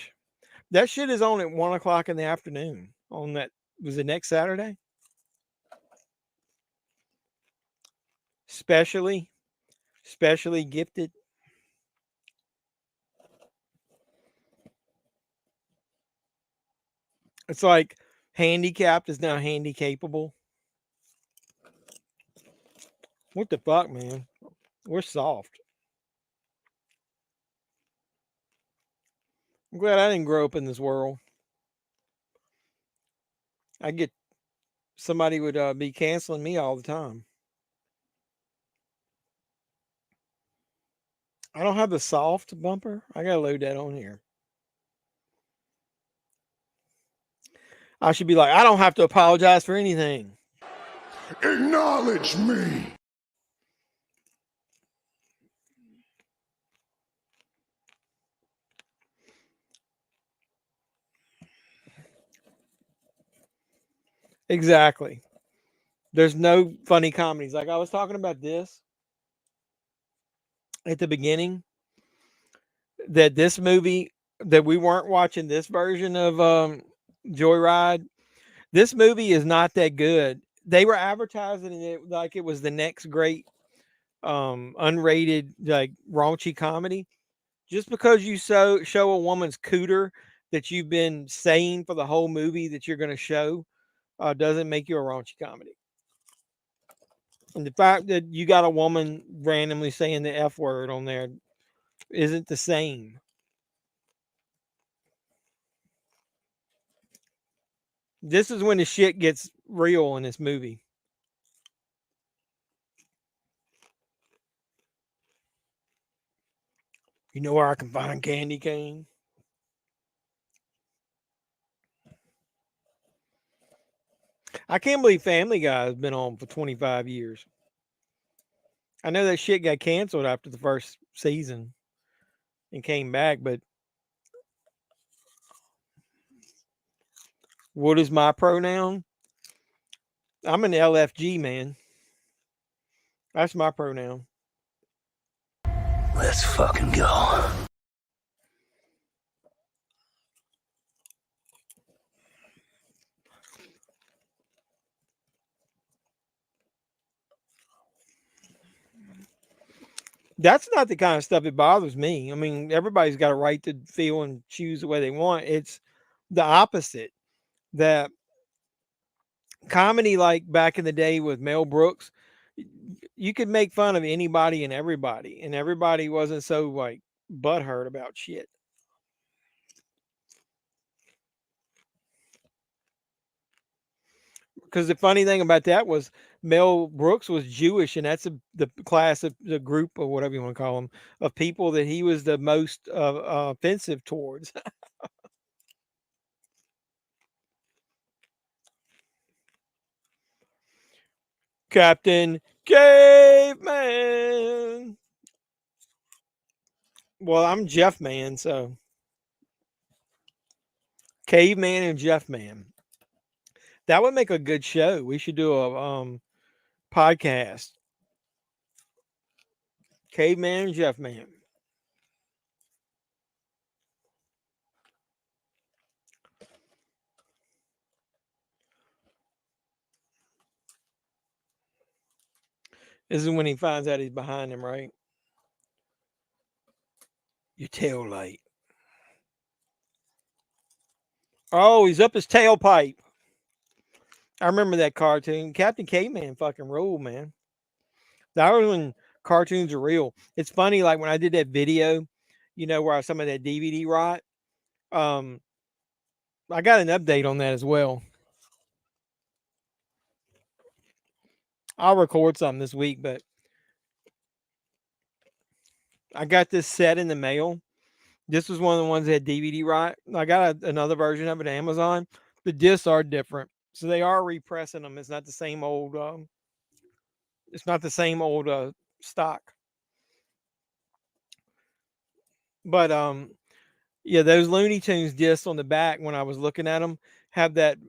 That shit is on at 1:00 in the afternoon. On that, was it next Saturday? Specially gifted. It's like handicapped is now handy capable. What the fuck, man? We're soft. I'm glad I didn't grow up in this world. I get somebody would be canceling me all the time. I don't have the soft bumper. I gotta load that on here. I should be like, I don't have to apologize for anything. Acknowledge me. Exactly. There's no funny comedies. Like I was talking about this at the beginning, that this movie, that we weren't watching this version of Joyride. This movie is not that good. They were advertising it like it was the next great unrated like raunchy comedy. Just because you show a woman's cooter that you've been saying for the whole movie that you're going to show doesn't make you a raunchy comedy. And the fact that you got a woman randomly saying the F word on there isn't the same. This is when the shit gets real in this movie. You know where I can find candy cane? I can't believe Family Guy has been on for 25 years. I know that shit got canceled after the first season and came back, but what is my pronoun? I'm an LFG, man. That's my pronoun. Let's fucking go. That's not the kind of stuff that bothers me. I mean, everybody's got a right to feel and choose the way they want. It's the opposite. That comedy, like back in the day with Mel Brooks, you could make fun of anybody and everybody wasn't so like butthurt about shit. Because the funny thing about that was Mel Brooks was Jewish, and that's the class of the group or whatever you want to call them of people that he was the most offensive towards. Captain Caveman. Well, I'm Jeff Man, so Caveman and Jeff Man. That would make a good show. We should do a podcast. Caveman and Jeff Man. This is when he finds out he's behind him, right? Your tail light. Oh, he's up his tailpipe. I remember that cartoon. Captain Caveman fucking ruled, man. That was when cartoons are real. It's funny, like when I did that video, you know, where I some of that DVD rot. I got an update on that as well. I'll record something this week, but I got this set in the mail. This was one of the ones that had DVD rot. I got another version of it at Amazon. The discs are different, so they are repressing them. It's not the same old. It's not the same old stock. But yeah, those Looney Tunes discs on the back, when I was looking at them, have that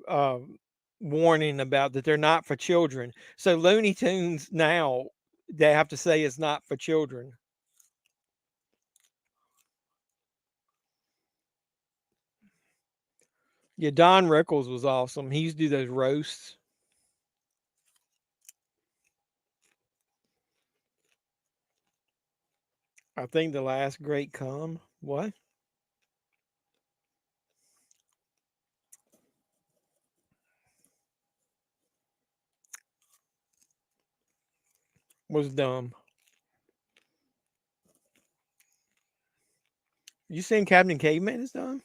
warning about that they're not for children. So Looney Tunes now, they have to say it's not for children. Yeah, Don Rickles was awesome. He used to do those roasts. I think the last great come. What? Was dumb. You saying Captain Caveman is done?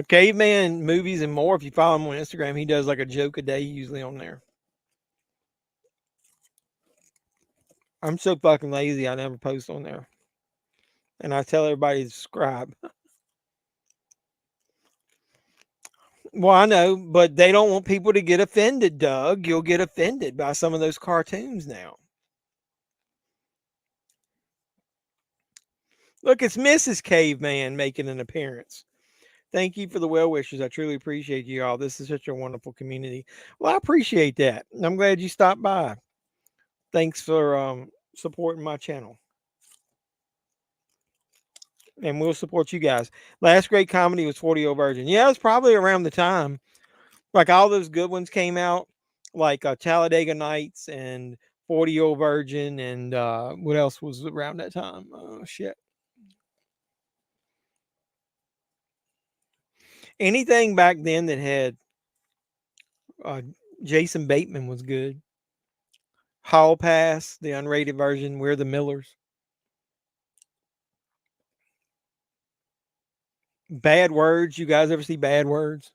Caveman movies and more. If you follow him on Instagram, he does like a joke a day usually on there. I'm so fucking lazy. I never post on there, and I tell everybody to subscribe. Well, I know, but they don't want people to get offended, Doug. You'll get offended by some of those cartoons now. Look, it's Mrs. Caveman making an appearance. Thank you for the well wishes. I truly appreciate you all. This is such a wonderful community. Well, I appreciate that. I'm glad you stopped by. Thanks for supporting my channel. And we'll support you guys. Last great comedy was 40-Year-Old Virgin. Yeah, it was probably around the time. Like all those good ones came out, like Talladega Nights and 40-Year-Old Virgin, and what else was around that time? Oh, shit. Anything back then that had Jason Bateman was good. Hall Pass, the unrated version, We're the Millers. Bad Words. You guys ever see Bad Words?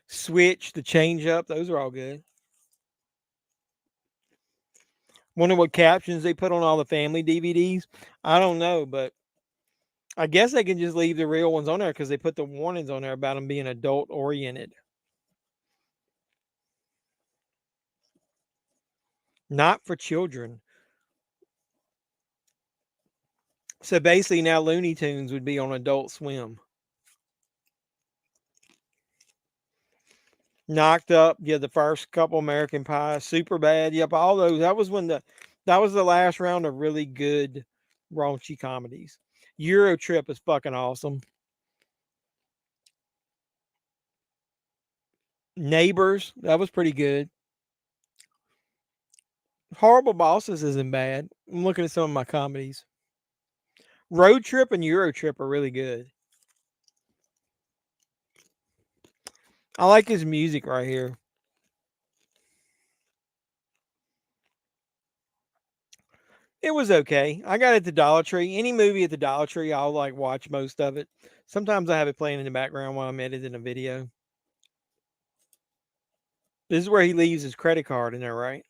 Switch, The Change Up. Those are all good. Wonder what captions they put on all the family DVDs. I don't know, but I guess they can just leave the real ones on there because they put the warnings on there about them being adult oriented. Not for children. So basically now Looney Tunes would be on Adult Swim. Knocked Up, yeah, the first couple American Pie, Super Bad, yep, all those. That was the last round of really good raunchy comedies. Euro Trip is fucking awesome. Neighbors, that was pretty good. Horrible Bosses isn't bad. I'm looking at some of my comedies. Road Trip and Euro Trip are really good. I like his music right here. It was okay. I got it at the Dollar Tree. Any movie at the Dollar Tree, I'll like watch most of it. Sometimes I have it playing in the background while I'm editing a video. This is where he leaves his credit card in there, right?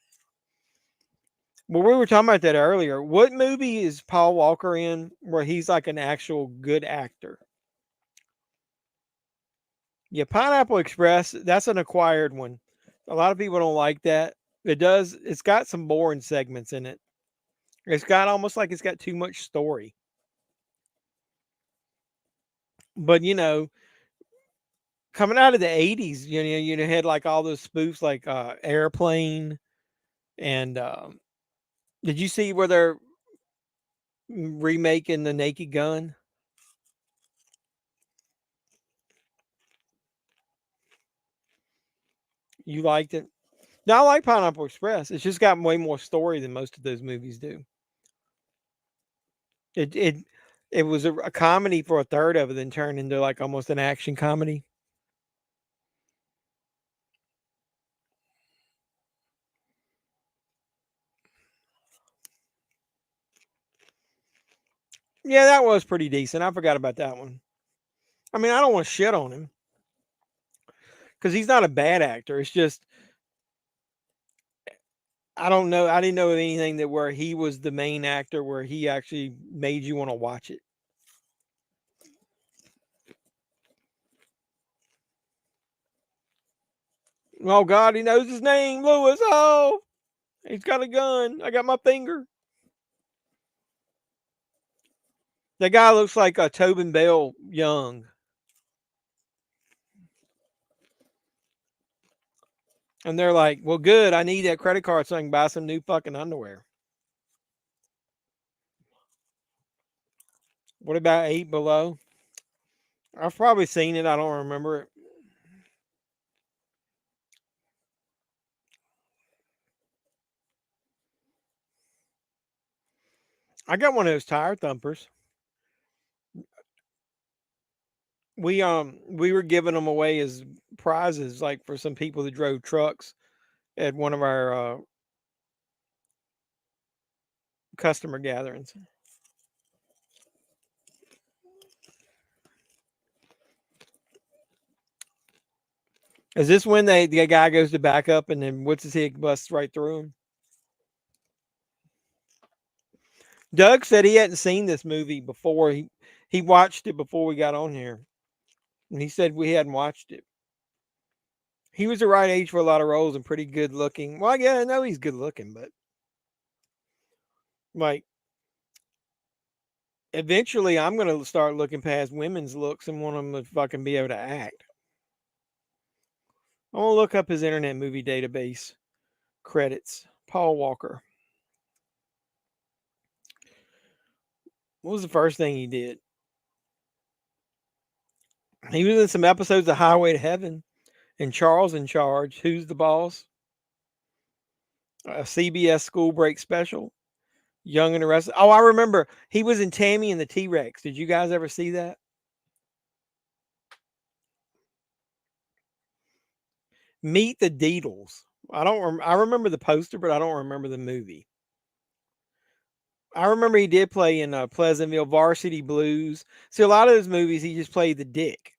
Well, we were talking about that earlier. What movie is Paul Walker in where he's like an actual good actor? Yeah, Pineapple Express, that's an acquired one. A lot of people don't like that. It's got some boring segments in it. It's got almost like it's got too much story. But coming out of the 80s, you had like all those spoofs like Airplane and did you see where they're remaking The Naked Gun? You liked it? No, I like Pineapple Express. It's just got way more story than most of those movies do. It was a comedy for a third of it, then turned into like almost an action comedy. Yeah, that was pretty decent. I forgot about that one. I mean, I don't want to shit on him because he's not a bad actor. It's just I don't know. I didn't know of anything that where he was the main actor where he actually made you want to watch it. Oh God, he knows his name, Lewis. Oh, he's got a gun. I got my finger. That guy looks like a Tobin Bell young. And they're like, well, good. I need that credit card so I can buy some new fucking underwear. What about 8 Below? I've probably seen it. I don't remember it. I got one of those tire thumpers. We were giving them away as prizes, like for some people that drove trucks at one of our customer gatherings. Is this when the guy goes to back up and then what's his head busts right through him? Doug said he hadn't seen this movie before. He watched it before we got on here. And he said we hadn't watched it. He was the right age for a lot of roles and pretty good looking. Well, yeah, I know he's good looking, but like eventually I'm going to start looking past women's looks and want them to fucking be able to act. I'm going to look up his Internet Movie Database credits. Paul Walker. What was the first thing he did? He was in some episodes of Highway to Heaven and Charles in Charge. Who's the Boss? A CBS School Break special. Young and the Restless. Oh, I remember. He was in Tammy and the T-Rex. Did you guys ever see that? Meet the Deedles. I remember the poster, but I don't remember the movie. I remember he did play in Pleasantville, Varsity Blues. See, a lot of those movies, he just played the dick.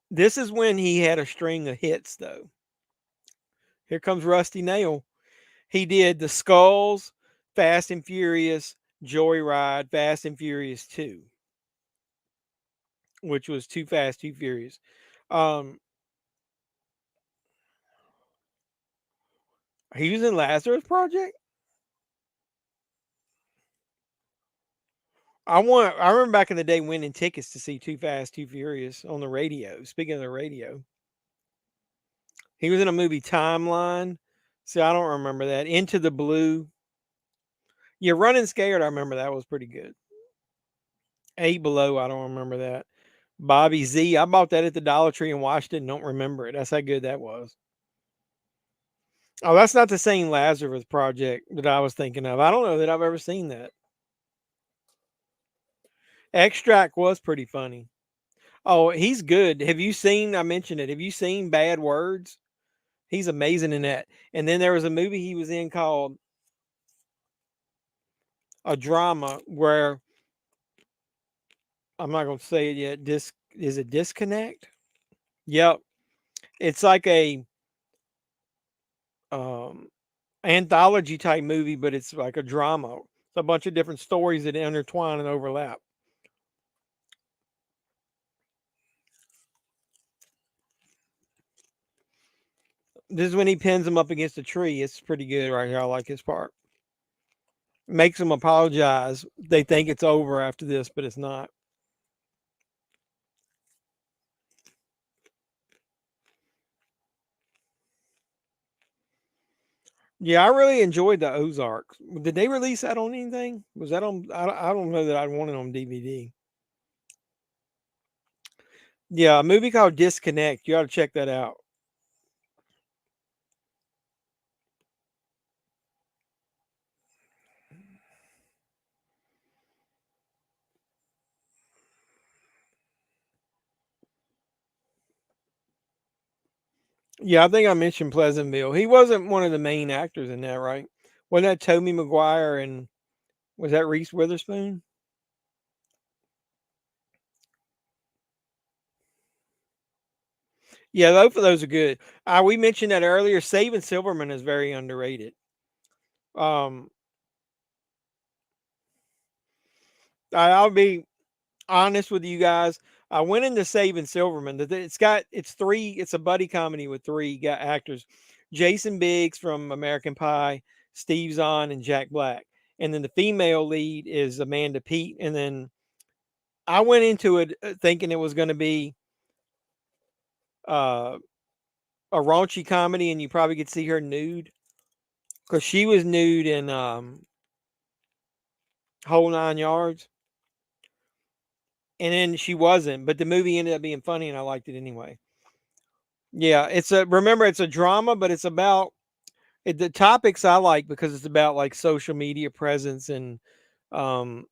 This is when he had a string of hits, though. Here comes Rusty Nail. He did The Skulls, Fast and Furious, Joyride, Fast and Furious 2, which was Too Fast, Too Furious. He was in Lazarus Project. I remember back in the day winning tickets to see Too Fast, Too Furious on the radio. Speaking of the radio, he was in a movie Timeline. See, I don't remember that. Into the Blue. Yeah, Running Scared. I remember that was pretty good. 8 Below. I don't remember that. Bobby Z. I bought that at the Dollar Tree and watched it and don't remember it. That's how good that was. Oh, that's not the same Lazarus Project that I was thinking of. I don't know that I've ever seen that. Extract was pretty funny. Oh, he's good. Have you seen, I mentioned it, have you seen Bad Words? He's amazing in that. And then there was a movie he was in called a drama where, I'm not going to say it yet. Is it Disconnect? Yep. It's like a anthology type movie, but it's like a drama. It's a bunch of different stories that intertwine and overlap. This is when he pins him up against a tree. It's pretty good right here. I like his part. Makes them apologize. They think it's over after this, but it's not. Yeah, I really enjoyed the Ozarks. Did they release that on anything? Was that on? I don't know that I'd want it on DVD. Yeah, a movie called Disconnect. You ought to check that out. Yeah, I think I mentioned Pleasantville. He wasn't one of the main actors in that, right? Wasn't that Tobey Maguire and was that Reese Witherspoon? Yeah, both of those are good. We mentioned that earlier. Saving Silverman is very underrated. I'll be honest with you guys. I went into Saving Silverman. It's a buddy comedy with three actors: Jason Biggs from American Pie, Steve Zahn, and Jack Black. And then the female lead is Amanda Peet. And then I went into it thinking it was going to be a raunchy comedy, and you probably could see her nude because she was nude in Whole 9 Yards. And then she wasn't, but the movie ended up being funny, and I liked it anyway. Yeah, it's a drama, but it's about the topics I like because it's about like social media presence and the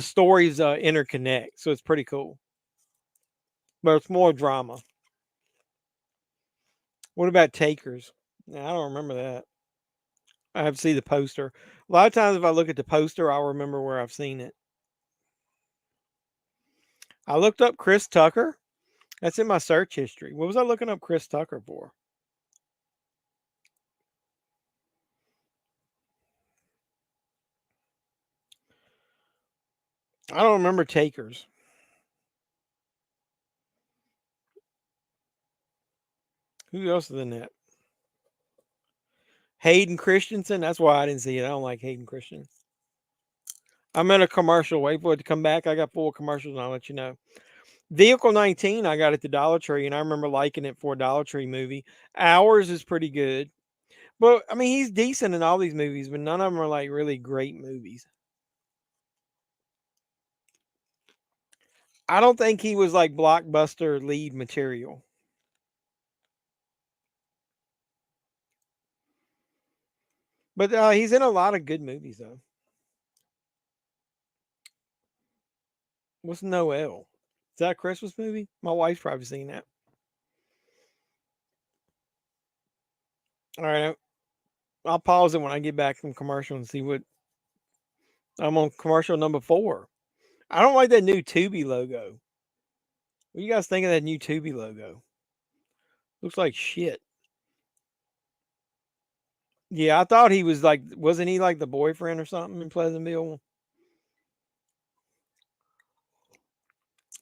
stories interconnect, so it's pretty cool. But it's more drama. What about Takers? I don't remember that. I have to see the poster. A lot of times, if I look at the poster, I'll remember where I've seen it. I looked up Chris Tucker. That's in my search history. What was I looking up Chris Tucker for? I don't remember Takers. Who else is in that? Hayden Christensen. That's why I didn't see it. I don't like Hayden Christensen. I'm in a commercial. Wait for it to come back. I got 4 commercials and I'll let you know. Vehicle 19, I got at the Dollar Tree, and I remember liking it for a Dollar Tree movie. Ours is pretty good. But, I mean, he's decent in all these movies, but none of them are, like, really great movies. I don't think he was, like, blockbuster lead material. But he's in a lot of good movies, though. What's Noel? Is that a Christmas movie? My wife's probably seen that. All right. I'll pause it when I get back from commercial and see what. I'm on commercial number 4. I don't like that new Tubi logo. What do you guys think of that new Tubi logo? Looks like shit. Yeah, I thought he was like, wasn't he like the boyfriend or something in Pleasantville?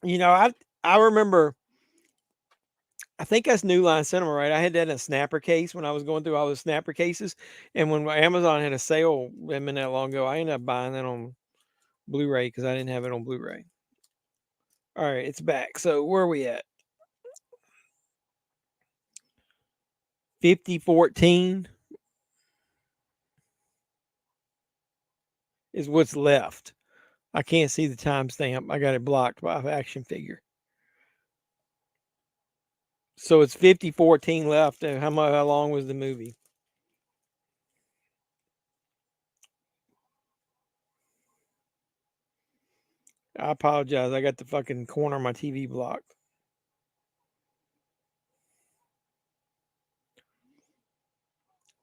You know, I remember. I think that's New Line Cinema, right? I had that in a snapper case when I was going through all the snapper cases, and when Amazon had a sale, I mean, that long ago, I ended up buying that on Blu-ray because I didn't have it on Blu-ray. All right, it's back. So where are we at? 5014 is what's left. I can't see the timestamp. I got it blocked by action figure. So it's 5014 left. And how long was the movie? I apologize. I got the fucking corner of my TV blocked.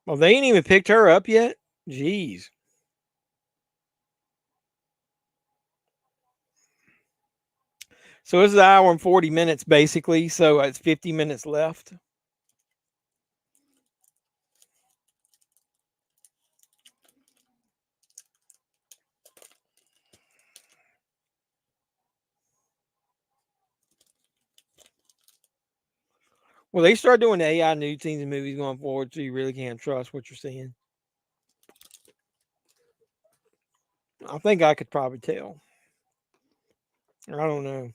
Well, they ain't even picked her up yet? Jeez. So this is an hour and 40 minutes, basically. So it's 50 minutes left. Well, they start doing AI nude scenes in movies going forward, so you really can't trust what you're seeing. I think I could probably tell. I don't know.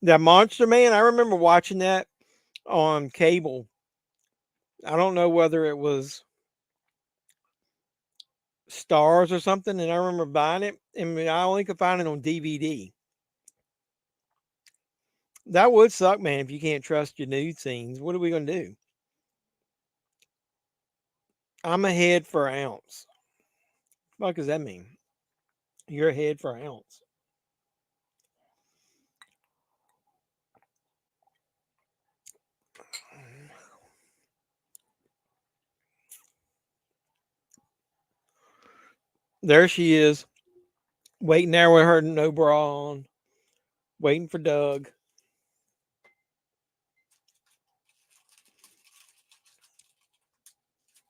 That Monster Man, I remember watching that on cable. I don't know whether it was Stars or something, and I remember buying it, and I only could find it on DVD. That would suck, man, if you can't trust your nude scenes. What are we going to do? I'm a head for an ounce. What does that mean? You're a head for an ounce. There she is, waiting there with her no bra on, waiting for Doug.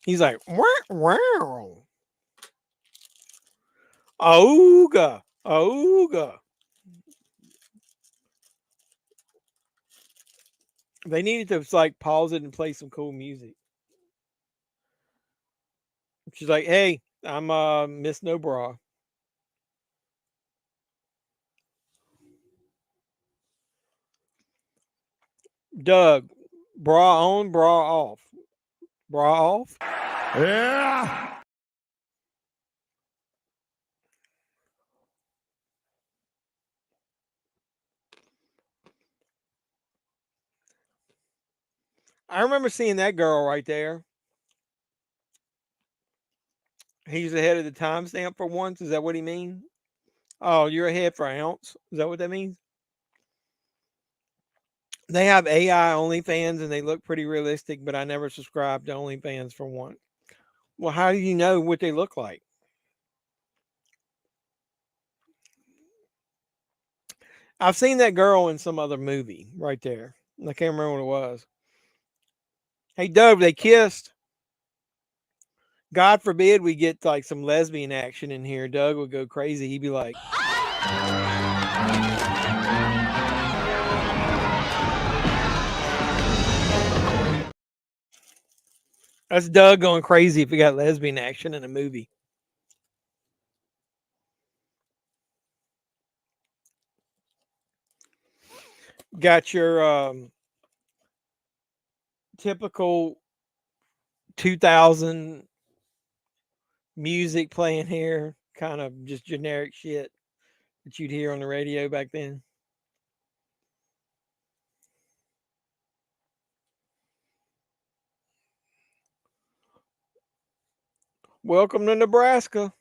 He's like, wow. Ooga, ooga. They needed to like pause it and play some cool music. She's like, hey, I'm Miss No Bra. Doug, bra on, bra off. Bra off? Yeah. I remember seeing that girl right there. He's ahead of the timestamp for once. Is that what he means? Oh, you're ahead for an ounce. Is that what that means? They have AI OnlyFans and they look pretty realistic, but I never subscribed to OnlyFans for one. Well, how do you know what they look like? I've seen that girl in some other movie right there. I can't remember what it was. Hey, Dove, they kissed. God forbid we get like some lesbian action in here. Doug would go crazy. He'd be like, that's Doug going crazy if we got lesbian action in a movie. Got your typical 2000 music playing here, kind of just generic shit that you'd hear on the radio back then. Welcome to Nebraska.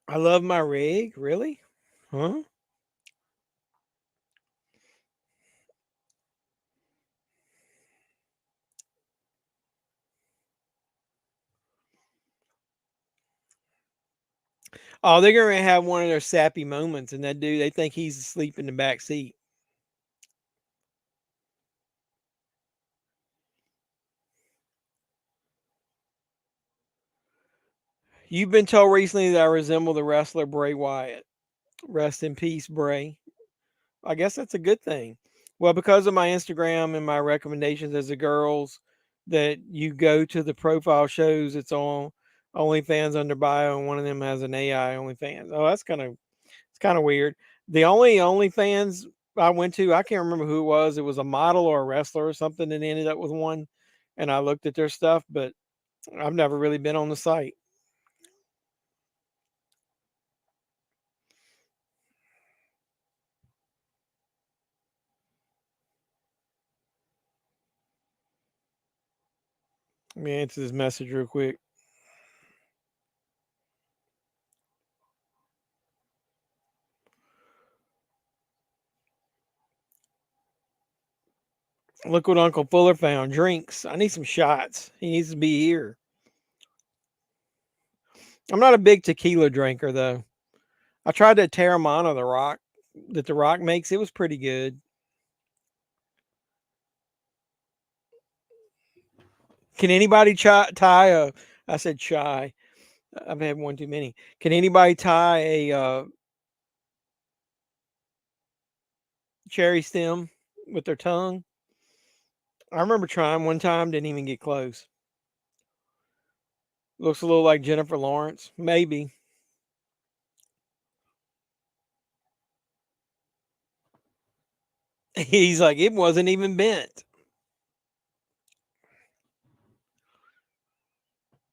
I love my rig. Really? Huh? Oh, they're gonna have one of their sappy moments, and that dude, they think he's asleep in the back seat. You've been told recently that I resemble the wrestler Bray Wyatt. Rest in peace, Bray. I guess that's a good thing. Well, because of my Instagram and my recommendations as the girls that you go to the profile shows, it's on OnlyFans under bio, and one of them has an AI OnlyFans. Oh, it's kind of weird. The only OnlyFans I went to, I can't remember who it was. It was a model or a wrestler or something that ended up with one, and I looked at their stuff, but I've never really been on the site. Let me answer this message real quick. Look what Uncle Fuller found. Drinks. I need some shots. He needs to be here. I'm not a big tequila drinker though. I tried that Terramana the Rock that the Rock makes. It was pretty good. Can anybody tie a? I said chai. I've had one too many. Can anybody tie a cherry stem with their tongue? I remember trying one time. Didn't even get close. Looks a little like Jennifer Lawrence. Maybe. He's like, it wasn't even bent.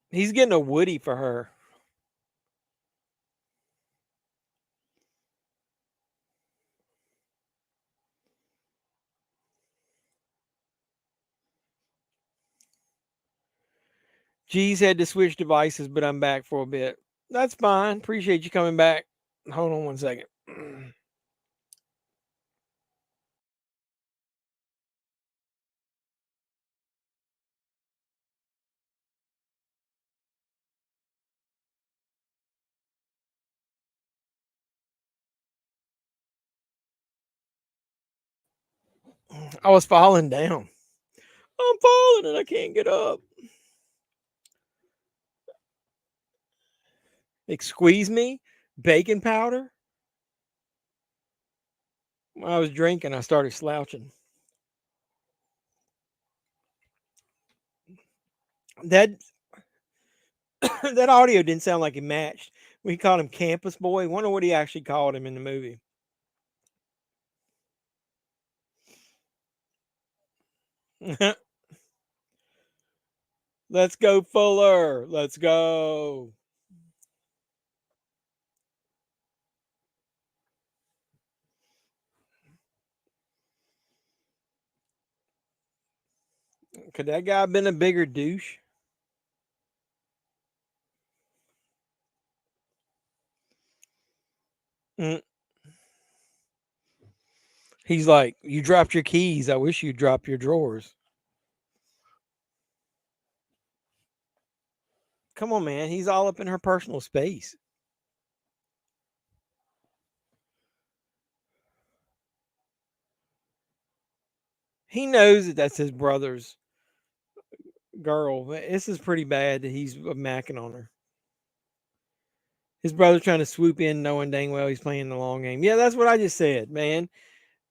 He's getting a Woody for her. G's had to switch devices, but I'm back for a bit. That's fine. Appreciate you coming back. Hold on one second. I was falling down. I'm falling and I can't get up. Squeeze me? Baking powder? When I was drinking, I started slouching. That that audio didn't sound like it matched. We called him Campus Boy. Wonder what he actually called him in the movie. Let's go, Fuller. Let's go. Could that guy have been a bigger douche? Mm. He's like, you dropped your keys. I wish you'd drop your drawers. Come on, man. He's all up in her personal space. He knows that that's his brother's girl. This is pretty bad that he's macking on her. His brother's trying to swoop in, knowing dang well he's playing the long game. Yeah, that's what I just said, man.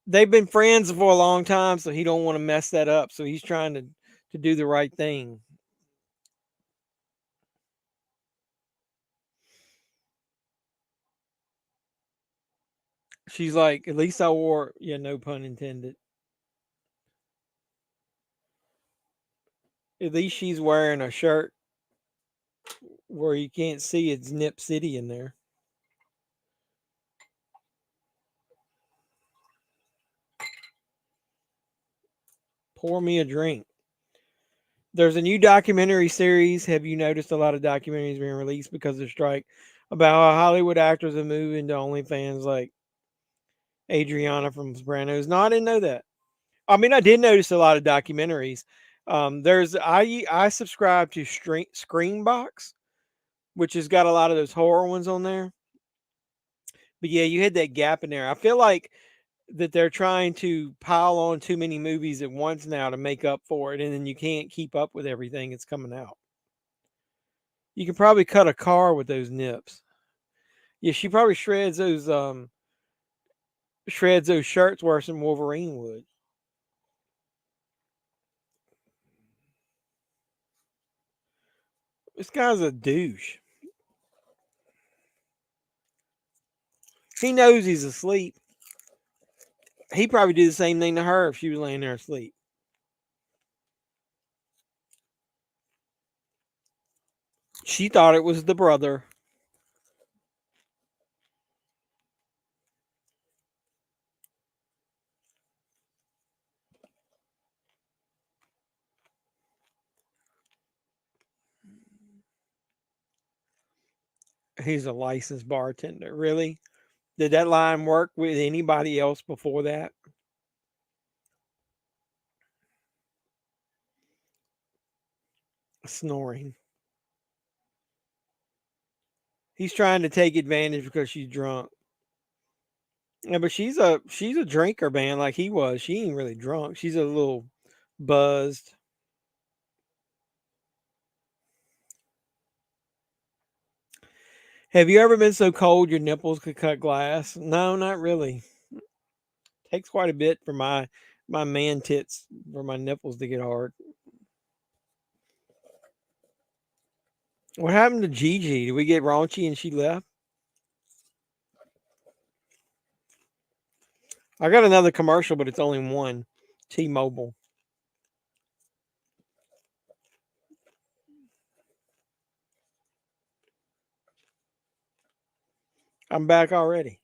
They've been friends for a long time, so he don't want to mess that up. So he's trying to do the right thing. She's like, at least I wore, yeah, no pun intended. At least she's wearing a shirt where you can't see it's Nip City in there. Pour me a drink. There's a new documentary series. Have you noticed a lot of documentaries being released because of the strike about how Hollywood actors have moved into OnlyFans, like Adriana from Sopranos? No, I didn't know that. I mean, I did notice a lot of documentaries. I subscribe to Screenbox, which has got a lot of those horror ones on there. But yeah, you had that gap in there. I feel like that they're trying to pile on too many movies at once now to make up for it, and then you can't keep up with everything that's coming out. You can probably cut a car with those nips. Yeah, she probably shreds those shirts worse than Wolverine would. This guy's a douche. He knows he's asleep. He probably did the same thing to her if she was laying there asleep. She thought it was the brother. He's a licensed bartender. Really? Did that line work with anybody else before that? Snoring. He's trying to take advantage because she's drunk. Yeah, but she's a drinker, man, like he was. She ain't really drunk. She's a little buzzed. Have you ever been so cold your nipples could cut glass? No, not really. Takes quite a bit for my man tits for my nipples to get hard. What happened to Gigi? Did we get raunchy and she left? I got another commercial, but it's only one. T-Mobile. I'm back already.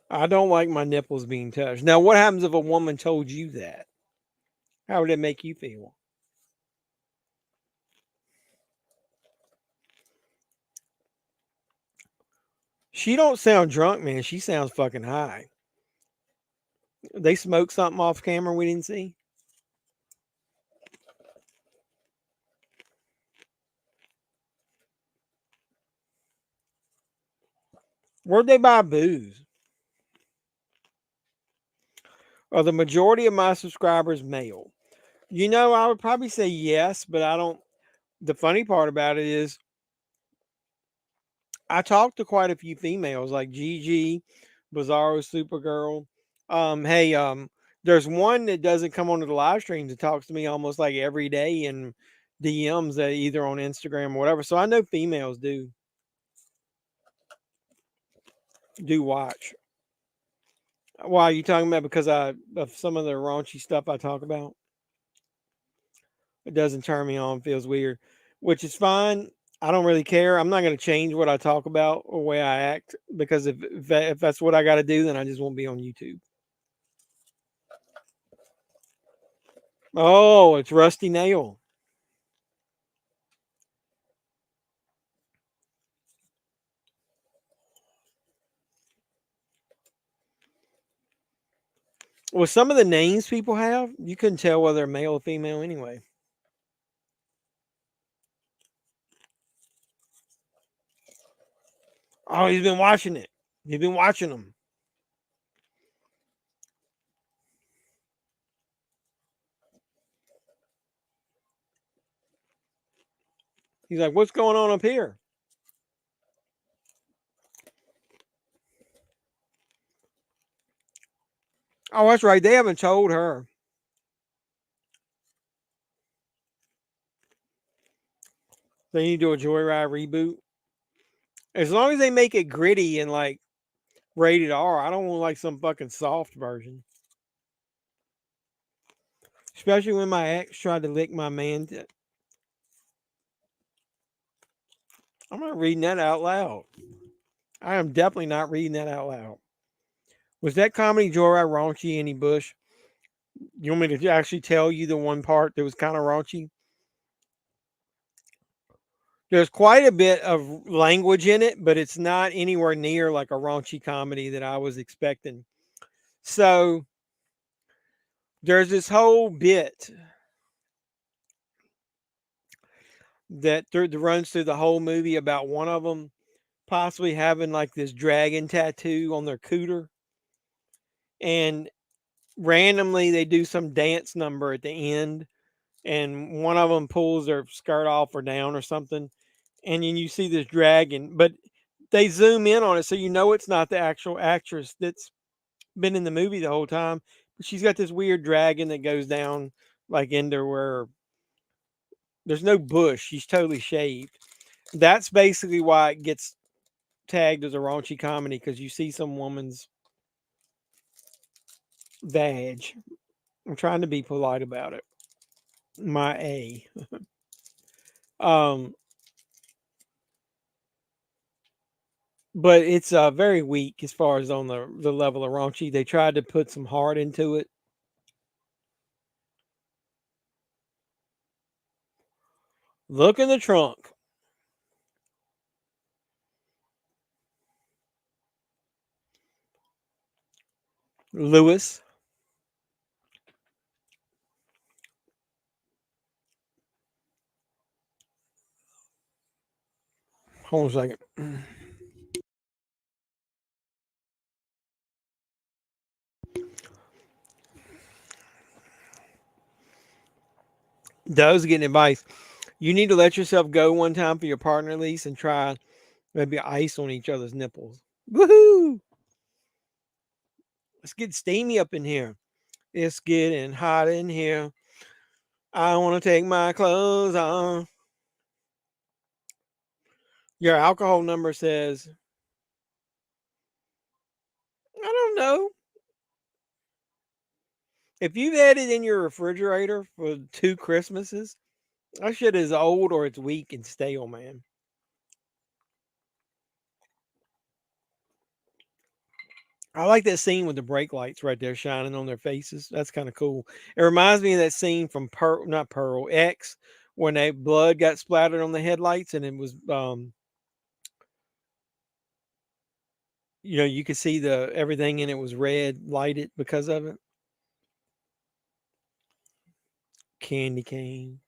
I don't like my nipples being touched. Now, what happens if a woman told you that? How would it make you feel? She don't sound drunk, man. She sounds fucking high. They smoked something off camera we didn't see. Where'd they buy booze? Are the majority of my subscribers male? You know, I would probably say yes, but I don't. The funny part about it is I talked to quite a few females like Gigi, Bizarro Supergirl. There's one that doesn't come onto the live streams that talks to me almost like every day in DMs that either on Instagram or whatever. So I know females do watch. Why are you talking about? Because of some of the raunchy stuff I talk about. It doesn't turn me on, feels weird, which is fine. I don't really care. I'm not going to change what I talk about or the way I act because if that's what I got to do, then I just won't be on YouTube. Oh, it's Rusty Nail. Well, some of the names people have, you couldn't tell whether they're male or female anyway. Oh, he's been watching it. He's been watching them. He's like, what's going on up here? Oh, that's right. They haven't told her. They need to do a Joyride reboot. As long as they make it gritty and like rated R, I don't want like some fucking soft version. Especially when my ex tried to lick my man. I'm not reading that out loud. I am definitely not reading that out loud. Was that comedy Joyride raunchy, Annie Bush? You want me to actually tell you the one part that was kind of raunchy? There's quite a bit of language in it, but it's not anywhere near like a raunchy comedy that I was expecting. So there's this whole bit that runs through the whole movie about one of them possibly having like this dragon tattoo on their cooter. And randomly they do some dance number at the end, and one of them pulls their skirt off or down or something. And then you see this dragon, but they zoom in on it so you know it's not the actual actress that's been in the movie the whole time. But she's got this weird dragon that goes down like into where there's no bush. She's totally shaved. That's basically why it gets tagged as a raunchy comedy, because you see some woman's vag. I'm trying to be polite about it. My A. But it's very weak as far as on the level of raunchy. They tried to put some heart into it. Look in the trunk. Lewis. Hold on a second. Does getting advice. You need to let yourself go one time for your partner at least and try maybe ice on each other's nipples. Woohoo! Let's get steamy up in here. It's getting hot in here. I want to take my clothes off. Your alcohol number says, I don't know. If you've had it in your refrigerator for 2 Christmases, that shit is old or it's weak and stale, man. I like that scene with the brake lights right there shining on their faces. That's kind of cool. It reminds me of that scene from not Pearl X, when that blood got splattered on the headlights and it was you could see the everything in it was red lighted because of it. Candy cane.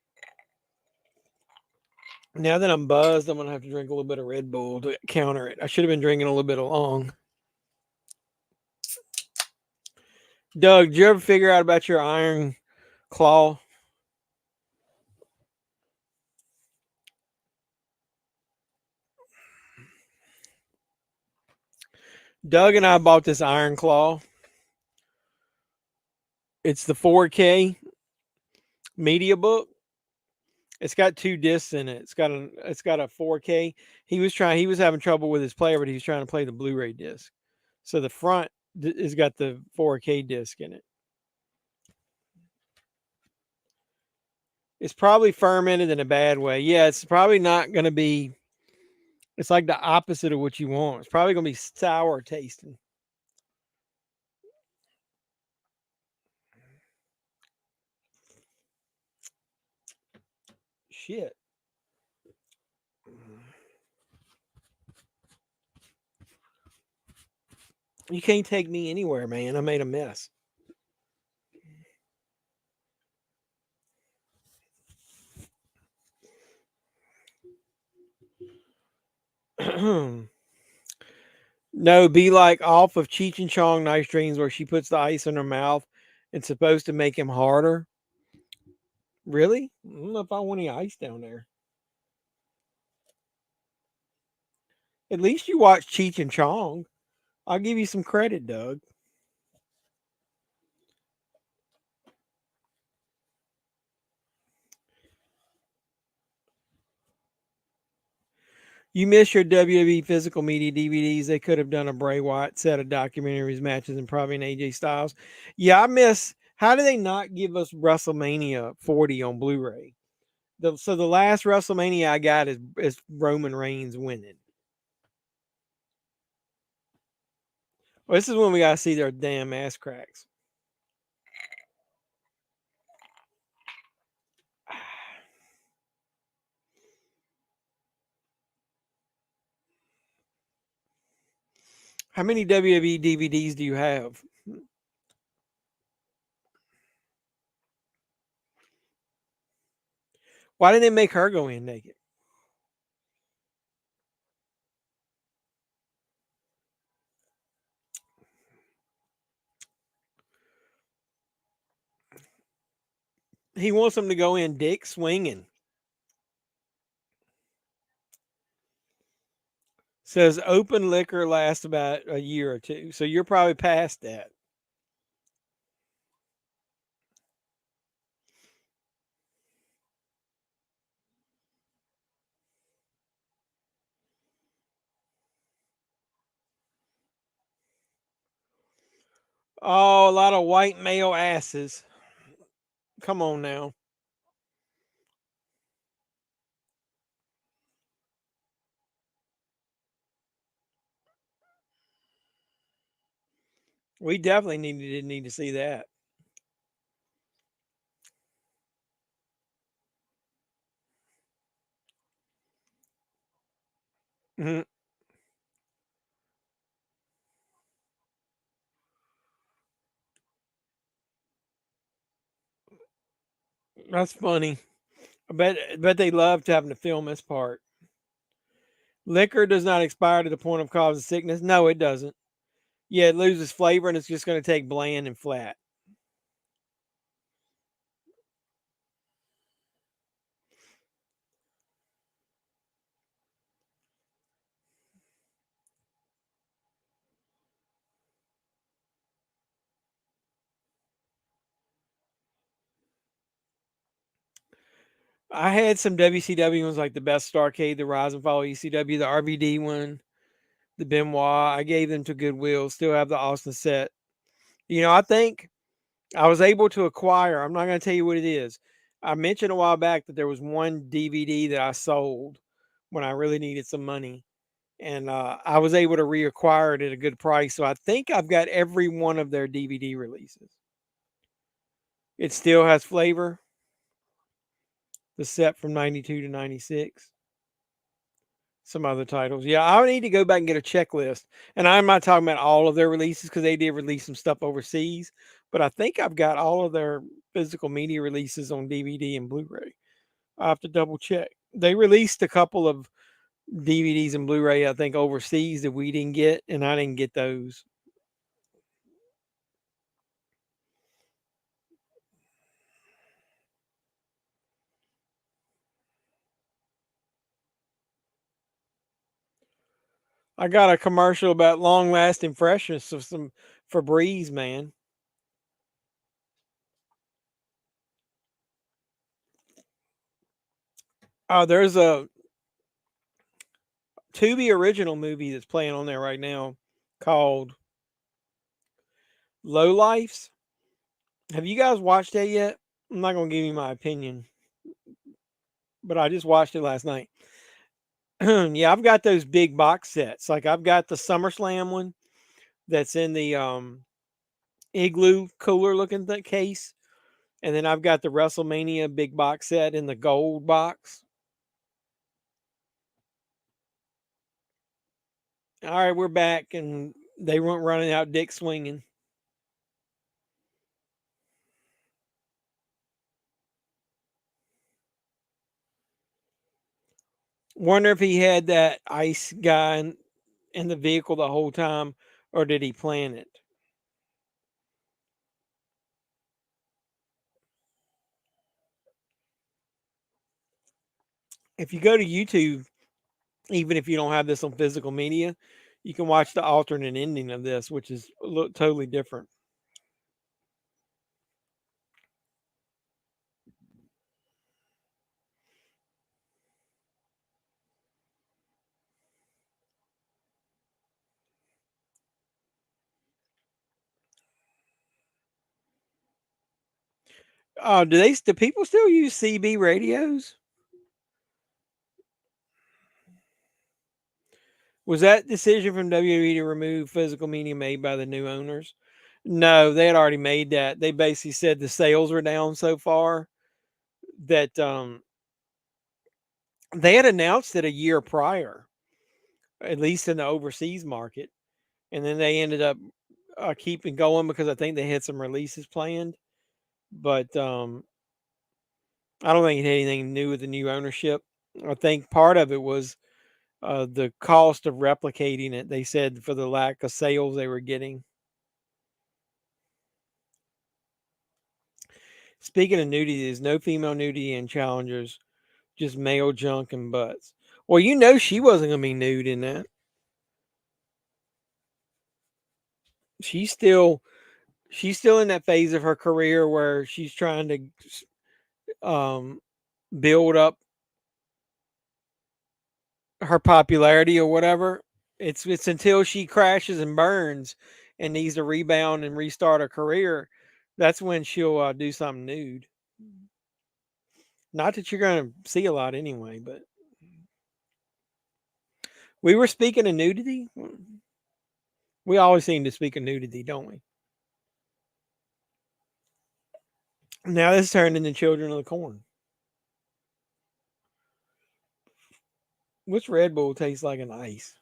Now that I'm buzzed, I'm gonna have to drink a little bit of Red Bull to counter it. I should have been drinking a little bit of long. Doug, did you ever figure out about your iron claw? Doug and I bought this iron claw. It's the 4K media book. It's got 2 discs in it. It's got a 4K. He was having trouble with his player, but he was trying to play the Blu-ray disc. So the front has got the 4K disc in it. It's probably fermented in a bad way. Yeah, it's probably not going to be. It's like the opposite of what you want. It's probably going to be sour tasting. Shit. You can't take me anywhere, man. I made a mess. No, be like off of Cheech and Chong Nice Dreams where she puts the ice in her mouth. It's supposed to make him harder. Really? I don't know if I want any ice down there. At least you watch Cheech and Chong. I'll give you some credit, Doug. You miss your WWE physical media DVDs. They could have done a Bray Wyatt set of documentaries, matches, and probably an AJ Styles. Yeah, I miss. How do they not give us WrestleMania 40 on Blu-ray? So the last WrestleMania I got is Roman Reigns winning. Well, this is when we gotta see their damn ass cracks. How many WWE DVDs do you have? Why didn't they make her go in naked? He wants them to go in dick swinging. Says open liquor lasts about a year or two. So you're probably past that. Oh, a lot of white male asses. Come on now. We definitely need to see that. Mhm. That's funny. I bet they loved having to film this part. Liquor does not expire to the point of causing sickness. No, it doesn't. Yeah, it loses flavor and it's just going to take bland and flat. I had some WCW ones like the Best Starcade, the Rise and Fall ECW, the RVD one, the Benoit. I gave them to Goodwill. Still have the Austin set. I think I was able to acquire. I'm not going to tell you what it is. I mentioned a while back that there was one DVD that I sold when I really needed some money, and I was able to reacquire it at a good price. So I think I've got every one of their DVD releases. It still has flavor. The set from 92 to 96. Some other titles. Yeah, I need to go back and get a checklist. And I'm not talking about all of their releases because they did release some stuff overseas. But I think I've got all of their physical media releases on DVD and Blu-ray. I have to double check. They released a couple of DVDs and Blu-ray, I think, overseas that we didn't get, and I didn't get those. I got a commercial about long-lasting freshness of some Febreze, man. There's a Tubi original movie that's playing on there right now called Low Lifes. Have you guys watched that yet? I'm not going to give you my opinion, but I just watched it last night. Yeah, I've got those big box sets. Like I've got the SummerSlam one that's in the igloo cooler looking case. And then I've got the WrestleMania big box set in the gold box. All right, we're back, and they weren't running out dick swinging. Wonder if he had that ice guy in the vehicle the whole time, or did he plan it? If you go to YouTube, even if you don't have this on physical media, you can watch the alternate ending of this, which is totally different. Do people still use CB radios? Was that decision from WWE to remove physical media made by the new owners? No, they had already made that. They basically said the sales were down so far that they had announced it a year prior, at least in the overseas market, and then they ended up keeping going because I think they had some releases planned. But I don't think it had anything to do with the new ownership. I think part of it was the cost of replicating it. They said for the lack of sales they were getting. Speaking of nudity, there's no female nudity in Challengers, just male junk and butts. Well, you know she wasn't gonna be nude in that. She's still in that phase of her career where she's trying to build up her popularity or whatever. It's until she crashes and burns and needs to rebound and restart her career. That's when she'll do something nude. Not that you're going to see a lot anyway, but we were speaking of nudity. We always seem to speak of nudity, don't we? Now this turned into Children of the Corn. Which Red Bull tastes like an ice?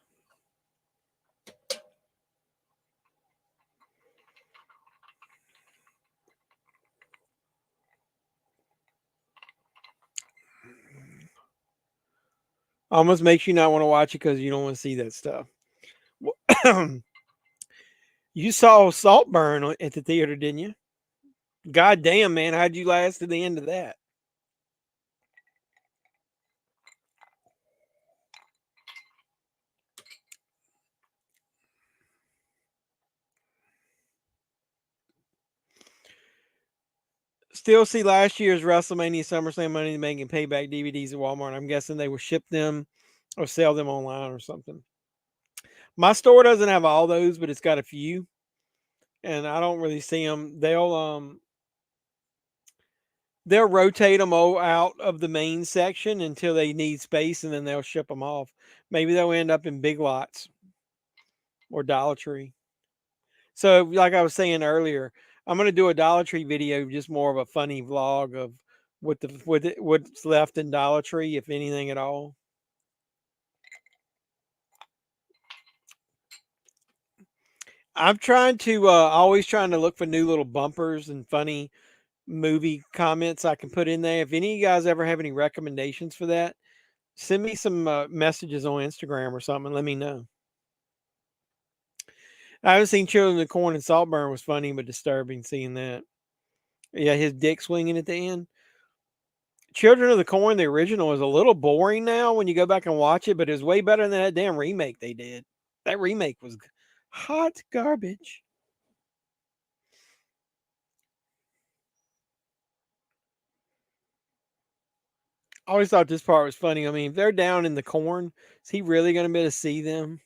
Almost makes you not want to watch it because you don't want to see that stuff. You saw Saltburn at the theater, didn't you? God damn, man. How'd you last to the end of that? Still see last year's WrestleMania SummerSlam Money making payback DVDs at Walmart. I'm guessing they will ship them or sell them online or something. My store doesn't have all those, but it's got a few. And I don't really see them. They'll rotate them all out of the main section until they need space, and then they'll ship them off. Maybe they'll end up in Big Lots or Dollar Tree. So, like I was saying earlier, I'm going to do a Dollar Tree video, just more of a funny vlog of what's left in Dollar Tree, if anything at all. I'm trying to always trying to look for new little bumpers and funny movie comments I can put in there. If any of you guys ever have any recommendations for that, send me some messages on Instagram or something and let me know. I haven't seen Children of the Corn, and Saltburn was funny but disturbing seeing that. Yeah, his dick swinging at the end. Children of the Corn, the original, is a little boring now when you go back and watch it, but it was way better than that damn remake they did. That remake was hot garbage. I always thought this part was funny. I mean, if they're down in the corn, is he really going to be able to see them?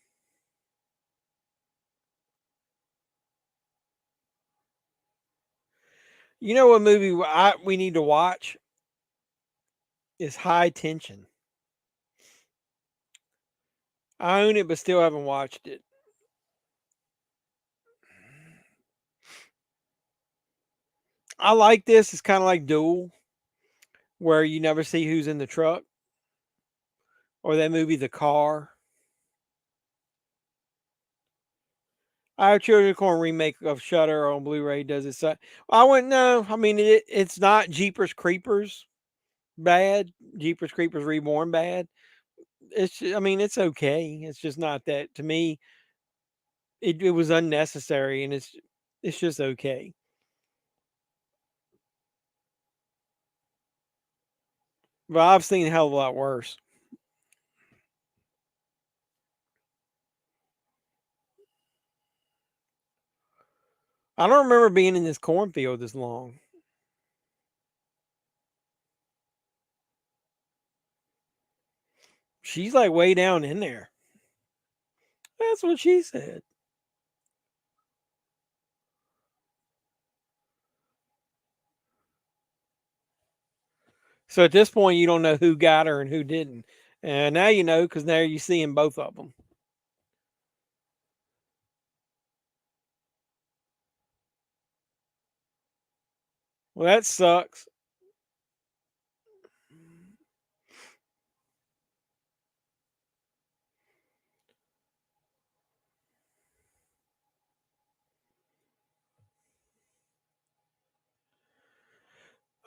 You know what movie we need to watch? Is High Tension. I own it, but still haven't watched it. I like this. It's kind of like Duel, where you never see who's in the truck. Or that movie, The Car. I have Children of the Corn remake of Shutter on Blu-ray. Does it? So I wouldn't know. I mean, it's not Jeepers Creepers bad. Jeepers Creepers Reborn bad. I mean, it's okay. It's just not that to me. It was unnecessary, and it's just okay. But I've seen a hell of a lot worse. I don't remember being in this cornfield this long. She's like way down in there. That's what she said. So at this point, you don't know who got her and who didn't. And now you know because now you're seeing both of them. Well, that sucks.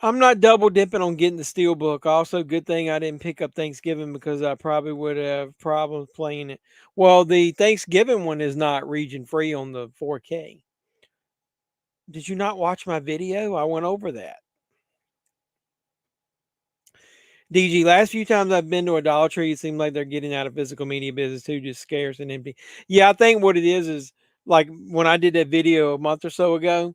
I'm not double dipping on getting the Steelbook. Also, good thing I didn't pick up Thanksgiving because I probably would have problems playing it. Well, the Thanksgiving one is not region free on the 4K. Did you not watch my video? I went over that. DG, last few times I've been to a Dollar Tree, it seems like they're getting out of physical media business too, just scarce and empty. Yeah, I think what it is like when I did that video a month or so ago,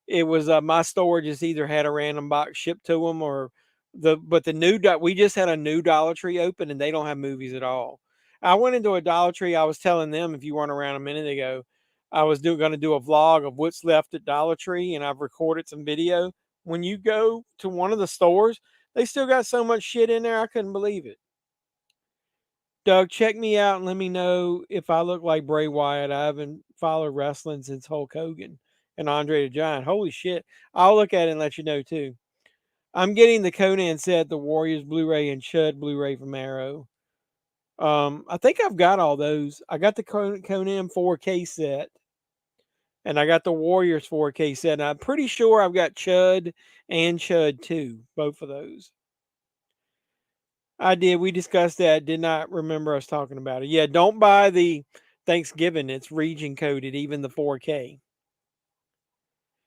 it was my store just either had a random box shipped to them or we just had a new Dollar Tree open and they don't have movies at all. I went into a Dollar Tree. I was telling them if you weren't around a minute ago, I was going to do a vlog of what's left at Dollar Tree, and I've recorded some video. When you go to one of the stores, they still got so much shit in there. I couldn't believe it. Doug, check me out and let me know if I look like Bray Wyatt. I haven't followed wrestling since Hulk Hogan and Andre the Giant. Holy shit. I'll look at it and let you know too. I'm getting the Conan set, the Warriors Blu-ray and Chud Blu-ray from Arrow. I think I've got all those. I got the Conan 4K set and I got the Warriors 4K set. And I'm pretty sure I've got Chud and Chud 2, both of those. I did. We discussed that. Did not remember us talking about it. Yeah, don't buy the Thanksgiving. It's region coded, even the 4K.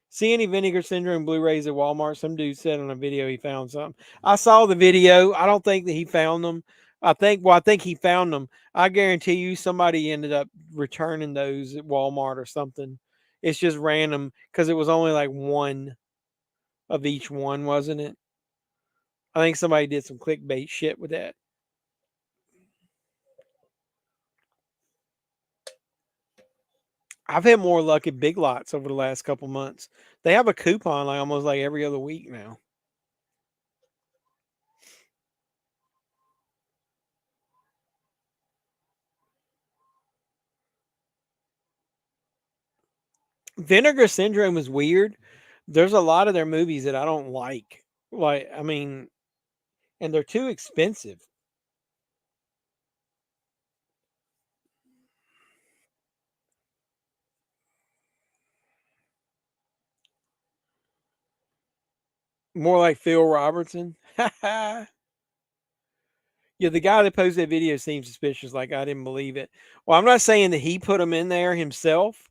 See any Vinegar Syndrome Blu-rays at Walmart? Some dude said on a video he found some. I saw the video. I don't think that he found them. I think he found them. I guarantee you somebody ended up returning those at Walmart or something. It's just random because it was only like one of each one, wasn't it? I think somebody did some clickbait shit with that. I've had more luck at Big Lots over the last couple months. They have a coupon like almost like every other week now. Vinegar Syndrome is weird. There's a lot of their movies that I don't like. Like, I mean, and they're too expensive. More like Phil Robertson. Yeah, the guy that posted that video seems suspicious. Like, I didn't believe it. Well, I'm not saying that he put them in there himself.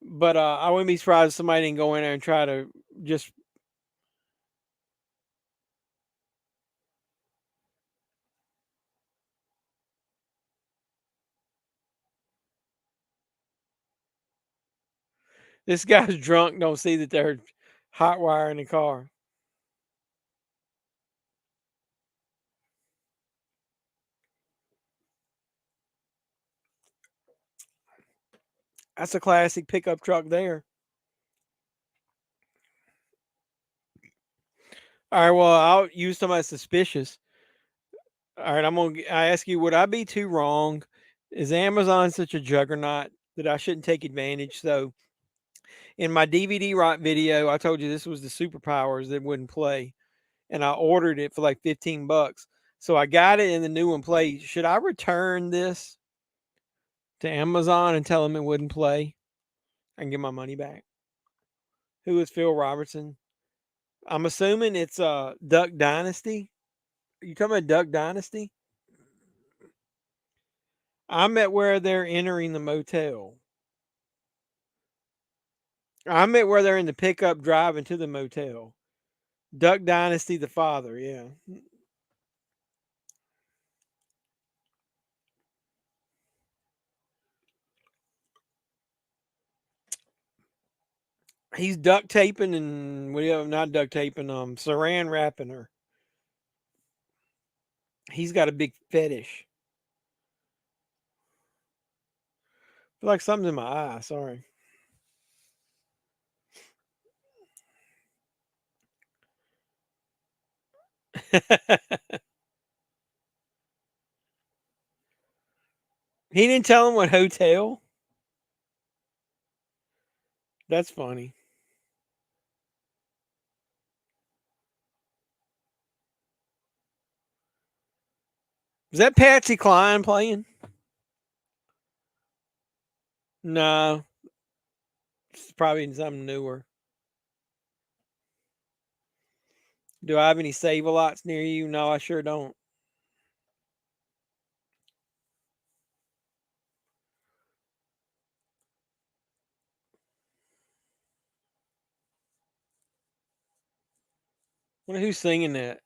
But I wouldn't be surprised if somebody didn't go in there and try to just. This guy's drunk, don't see that they're hot wiring the car. That's a classic pickup truck there. All right, well, I'll use somebody suspicious. All right, I ask you, would I be too wrong? Is Amazon such a juggernaut that I shouldn't take advantage? So in my DVD rock video, I told you this was the superpowers that wouldn't play. And I ordered it for like $15. So I got it in the new one play. Should I return this to Amazon and tell them it wouldn't play? I can get my money back. Who is Phil Robertson? I'm assuming it's Duck Dynasty. Are you talking about Duck Dynasty? I'm at where they're entering the motel. I'm at where they're in the pickup driving to the motel. Duck Dynasty, the father, yeah. He's duct taping and whatever, not duct taping, saran wrapping her. He's got a big fetish. I feel like something's in my eye. Sorry. He didn't tell him what hotel. That's funny. Is that Patsy Cline playing? No. It's probably something newer. Do I have any Save-A-Lots near you? No, I sure don't. Wonder who's singing that.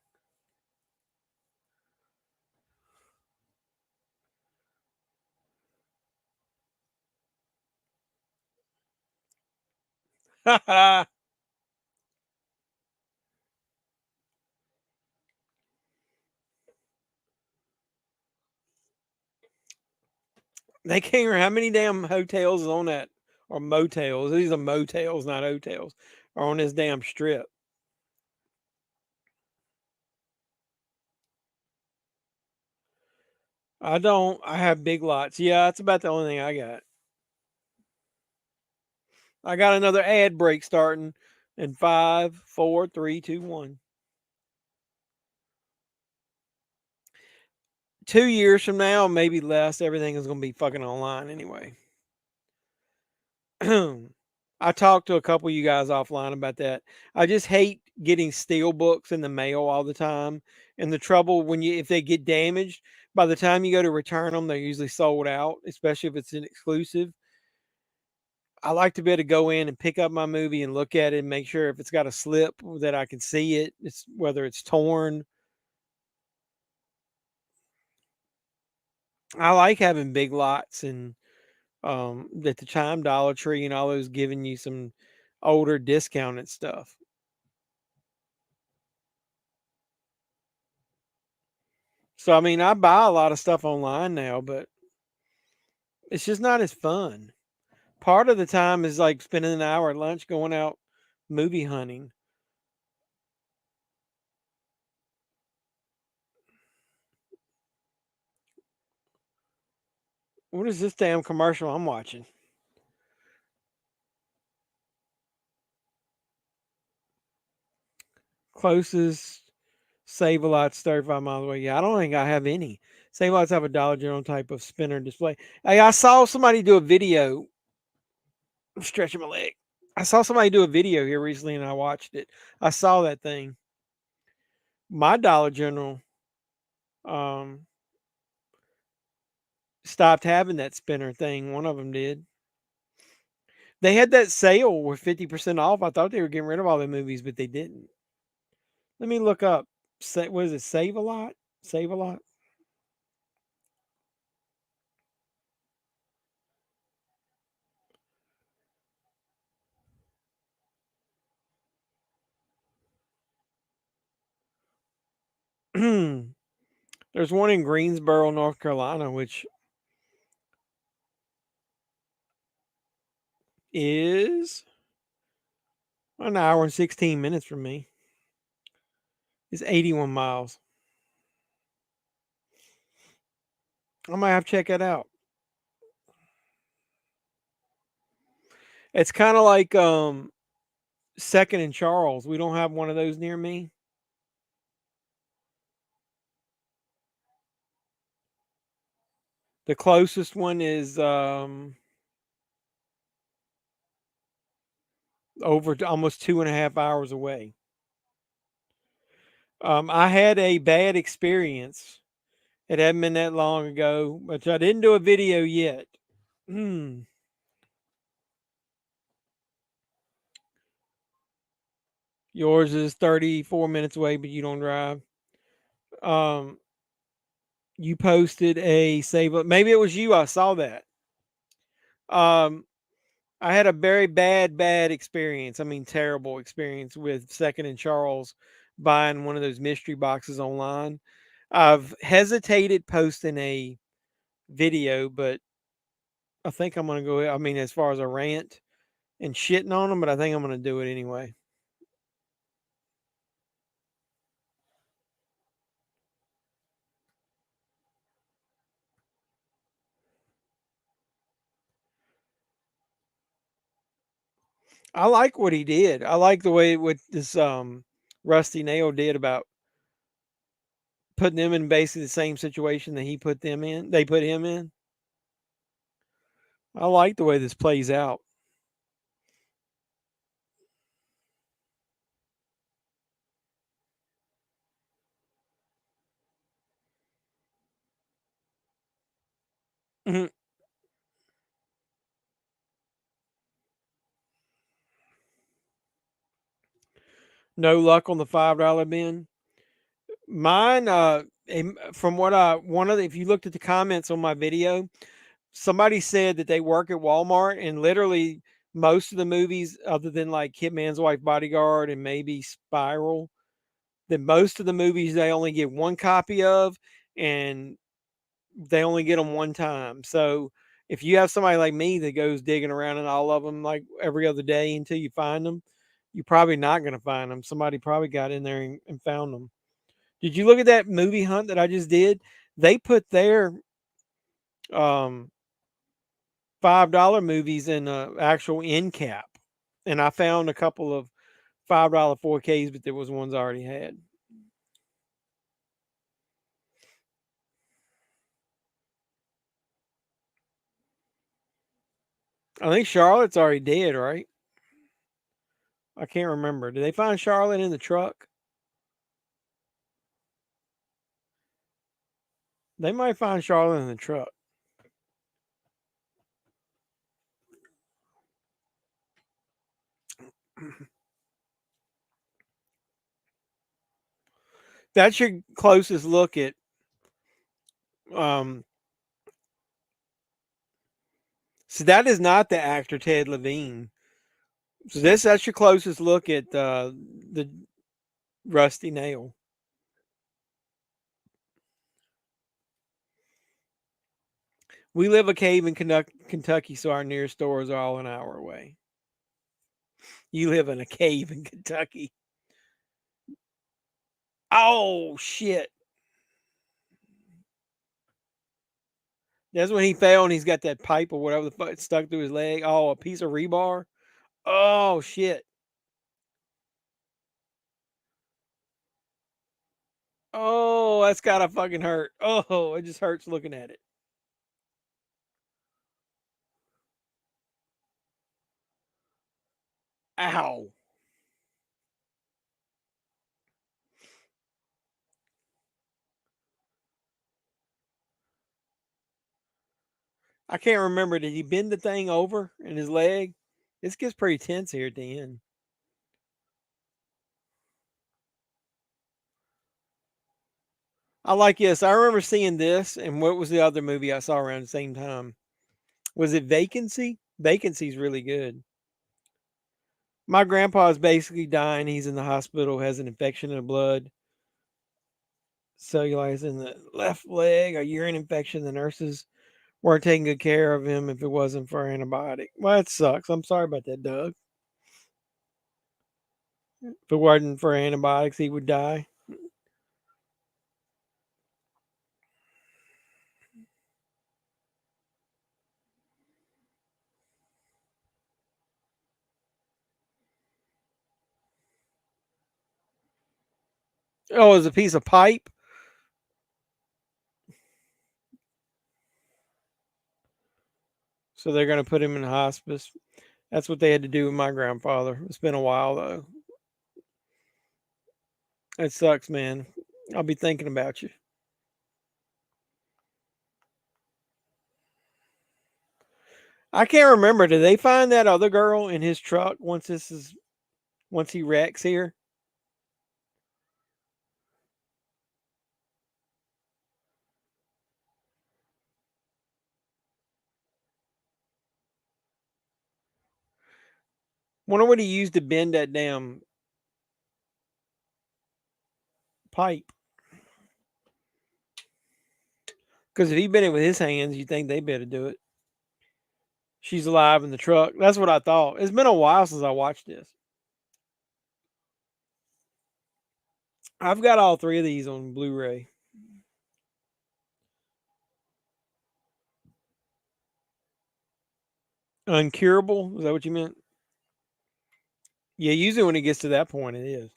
They can't remember how many damn hotels is on that, or motels. These are motels, not hotels, are on this damn strip. I don't. I have Big Lots. Yeah, that's about the only thing I got. I got another ad break starting in 5, 4, 3, 2, 1. 2 years from now, maybe less, everything is going to be fucking online anyway. I talked to a couple of you guys offline about that. I just hate getting steel books in the mail all the time. And the trouble if they get damaged, by the time you go to return them, they're usually sold out, especially if it's an exclusive. I like to be able to go in and pick up my movie and look at it and make sure if it's got a slip that I can see it. It's whether it's torn. I like having Big Lots and at the time Dollar Tree and all those giving you some older discounted stuff. So I mean, I buy a lot of stuff online now, but it's just not as fun. Part of the time is like spending an hour at lunch going out movie hunting. What is this damn commercial I'm watching? Closest Save-A-Lot's 35 miles away. Yeah, I don't think I have any. Save-A-Lots have a Dollar General type of spinner display. Hey, I saw somebody do a video. I'm stretching my leg. I saw somebody do a video here recently and I watched it. I saw that thing. My Dollar General stopped having that spinner thing. One of them did. They had that sale with 50% off. I thought they were getting rid of all the movies, but they didn't. Let me look up. What is it? Save-A-Lot? Save-A-Lot? There's one in Greensboro, North Carolina, which is an hour and 16 minutes from me. It's 81 miles. I might have to check it out. It's kind of like Second and Charles. We don't have one of those near me. The closest one is over to almost 2.5 hours away. I had a bad experience. It hadn't been that long ago, but I didn't do a video yet. Yours is 34 minutes away, but you don't drive. You posted a save up. Maybe it was you. I saw that. I had a very bad experience. I mean, terrible experience with Second and Charles buying one of those mystery boxes online. I've hesitated posting a video, but I think I'm going to go. I mean, as far as a rant and shitting on them, but I think I'm going to do it anyway. I like what he did. I like the way what this Rusty Nail did about putting them in basically the same situation that he put them in. They put him in. I like the way this plays out. Mhm. No luck on the $5 bin. Mine, from what if you looked at the comments on my video, somebody said that they work at Walmart and literally most of the movies, other than like Hitman's Wife Bodyguard and maybe Spiral, that most of the movies they only get one copy of and they only get them one time. So if you have somebody like me that goes digging around in all of them like every other day until you find them, you're probably not going to find them. Somebody probably got in there and found them. Did you look at that movie hunt that I just did? They put their $5 movies in an actual end cap, and I found a couple of $5 4Ks, but there was ones I already had. I think Charlotte's already dead, right? I can't remember. Did they find Charlotte in the truck? They might find Charlotte in the truck. That's your closest look at so that is not the actor Ted Levine. So that's your closest look at the Rusty Nail. We live a cave in Kentucky, so our nearest stores are all an hour away. You live in a cave in Kentucky. Oh shit! That's when he fell and he's got that pipe or whatever the fuck stuck through his leg. Oh, a piece of rebar. Oh shit! Oh, that's gotta fucking hurt. Oh, it just hurts looking at it. Ow. I can't remember. Did he bend the thing over in his leg? This gets pretty tense here at the end. I like this. I remember seeing this, and what was the other movie I saw around the same time? Was it Vacancy? Vacancy's really good. My grandpa is basically dying. He's in the hospital, has an infection in the blood. Cellulite in the left leg, a urine infection. The nurses weren't taking good care of him if it wasn't for antibiotic. Well, that sucks. I'm sorry about that, Doug. If it wasn't for antibiotics, he would die. Oh, it was a piece of pipe. So they're going to put him in hospice. That's what they had to do with my grandfather. It's been a while though. It sucks, man. I'll be thinking about you. I can't remember. Did they find that other girl in his truck once he wrecks here? Wonder what he used to bend that damn pipe. Because if he bent it with his hands, you'd think they better do it. She's alive in the truck. That's what I thought. It's been a while since I watched this. I've got all three of these on Blu-ray. Uncurable? Is that what you meant? Yeah, usually when it gets to that point, it is.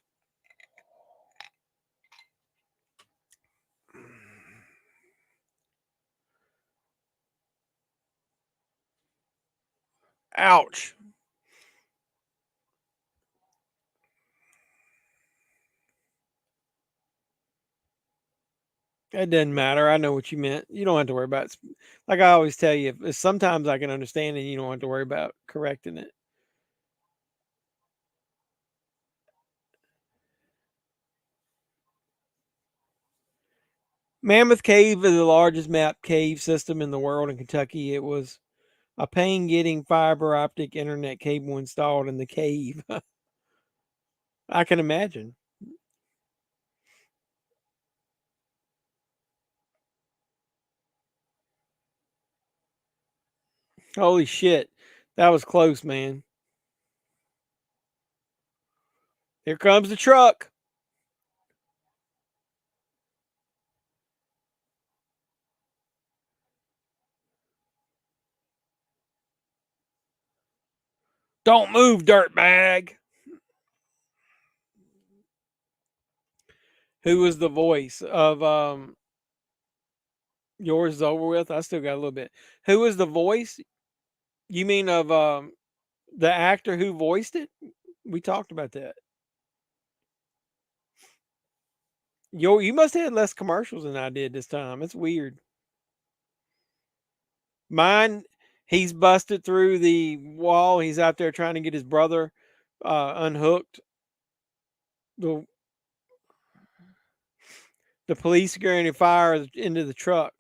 Ouch. It doesn't matter. I know what you meant. You don't have to worry about it. Like I always tell you, sometimes I can understand it. You don't have to worry about correcting it. Mammoth Cave is the largest map cave system in the world in Kentucky. It was a pain getting fiber optic internet cable installed in the cave. I can imagine. Holy shit. That was close, man. Here comes the truck. Don't move, dirtbag. Who was the voice of yours is over with? I still got a little bit. Who was the voice? You mean of the actor who voiced it? We talked about that. You must have had less commercials than I did this time. It's weird. Mine, he's busted through the wall. He's out there trying to get his brother unhooked. The police are going to fire into the truck.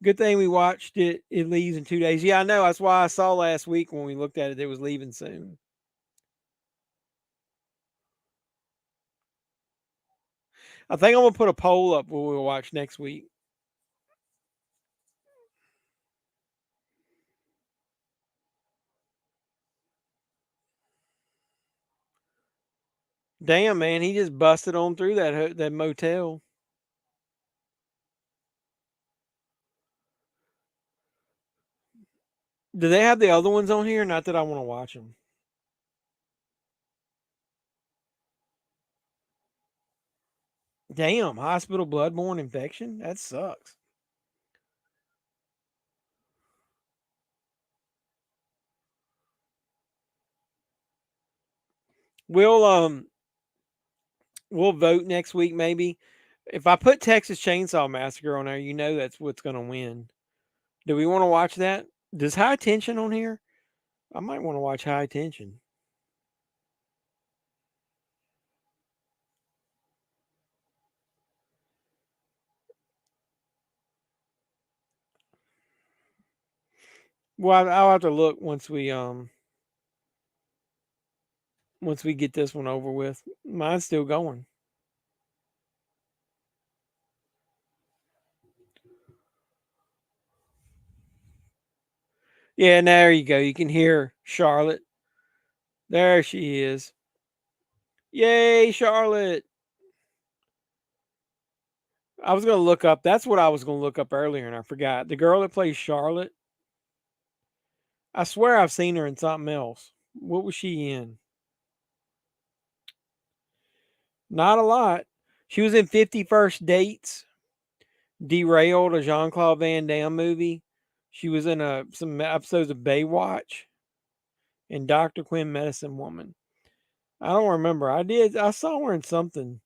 Good thing we watched it. It leaves in 2 days. Yeah, I know. That's why I saw last week when we looked at it, it was leaving soon. I think I'm gonna put a poll up where we'll watch next week. Damn, man, he just busted on through that motel. Do they have the other ones on here? Not that I want to watch them. Damn, hospital bloodborne infection? That sucks. We'll vote next week maybe. If I put Texas Chainsaw Massacre on there, you know that's what's going to win. Do we want to watch that? Does High Tension on here? I might want to watch High Tension. Well, I'll have to look once we get this one over with. Mine's still going. Yeah, there you go. You can hear Charlotte. There she is. Yay, Charlotte. I was going to look up. That's what I was going to look up earlier, and I forgot. The girl that plays Charlotte. I swear I've seen her in something else. What was she in? Not a lot. She was in 50 First Dates. Derailed, a Jean-Claude Van Damme movie. She was in some episodes of Baywatch and Dr. Quinn Medicine Woman. I don't remember. I saw her in something.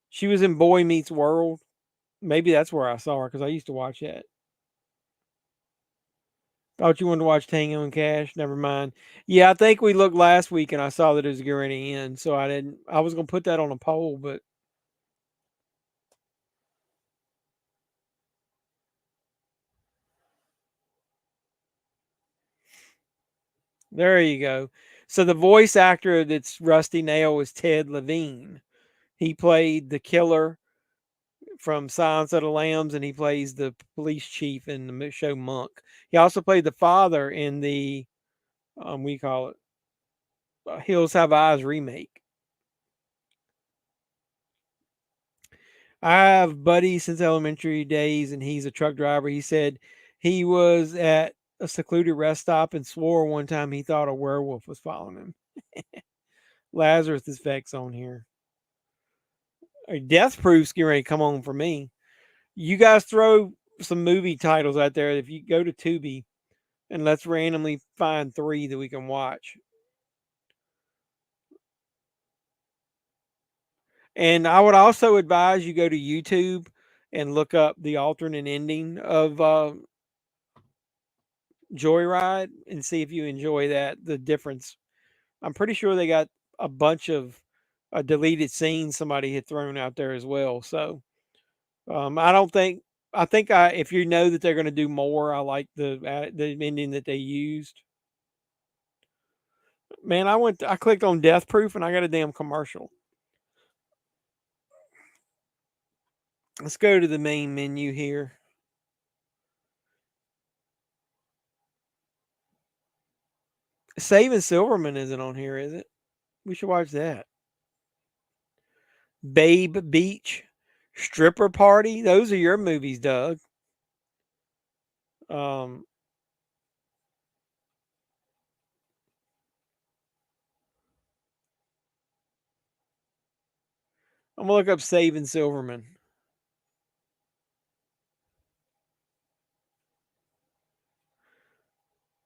She was in Boy Meets World. Maybe that's where I saw her because I used to watch that. Thought you wanted to watch Tango and Cash. Never mind. Yeah, I think we looked last week and I saw that it was getting ready to end. So I didn't. I was gonna put that on a poll, but there you go. So the voice actor that's Rusty Nail is Ted Levine. He played the killer from Silence of the Lambs, and he plays the police chief in the show Monk. He also played the father in the we call it Hills Have Eyes remake. I have buddies since elementary days, and he's a truck driver. He said he was at a secluded rest stop and swore one time he thought a werewolf was following him. Lazarus is Vex on here. Death Proof's getting ready to come on for me. You guys throw some movie titles out there. If you go to Tubi and let's randomly find 3 that we can watch. And I would also advise you go to YouTube and look up the alternate ending of Joyride and see if you enjoy that. The difference. I'm pretty sure they got a bunch of deleted scenes somebody had thrown out there as well. So I don't think. I think if you know that they're going to do more, I like the ending that they used. Man, I clicked on Death Proof and I got a damn commercial. Let's go to the main menu here. Saving Silverman isn't on here, is it? We should watch that. Babe Beach, Stripper Party. Those are your movies, Doug. I'm gonna look up Saving Silverman.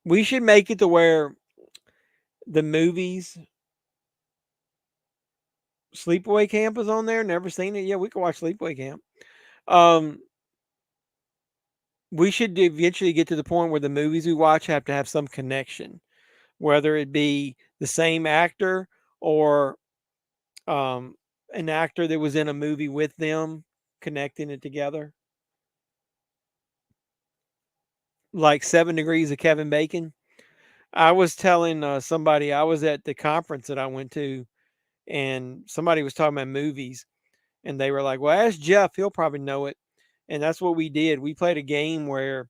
We should make it to where the movies Sleepaway Camp is on there. Never seen it. Yeah, we could watch Sleepaway Camp. We should eventually get to the point where the movies we watch have to have some connection, whether it be the same actor or an actor that was in a movie with them, connecting it together. Like 7 Degrees of Kevin Bacon. I was telling somebody I was at the conference that I went to, and somebody was talking about movies, and they were like, "Well, ask Jeff; he'll probably know it." And that's what we did. We played a game where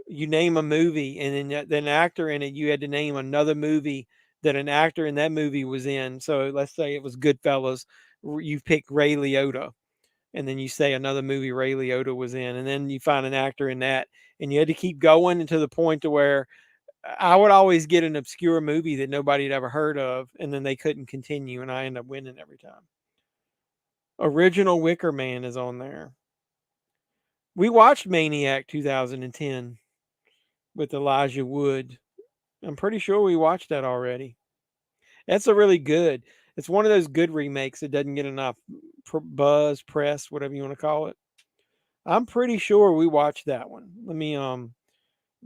you name a movie, and then an actor in it. You had to name another movie that an actor in that movie was in. So let's say it was Goodfellas. You pick Ray Liotta, and then you say another movie Ray Liotta was in, and then you find an actor in that, and you had to keep going to the point to where I would always get an obscure movie that nobody had ever heard of, and then they couldn't continue, and I end up winning every time. Original Wicker Man is on there. We watched Maniac 2010 with Elijah Wood. I'm pretty sure we watched that already. That's a really good. It's one of those good remakes that doesn't get enough buzz, press, whatever you want to call it. I'm pretty sure we watched that one. Let me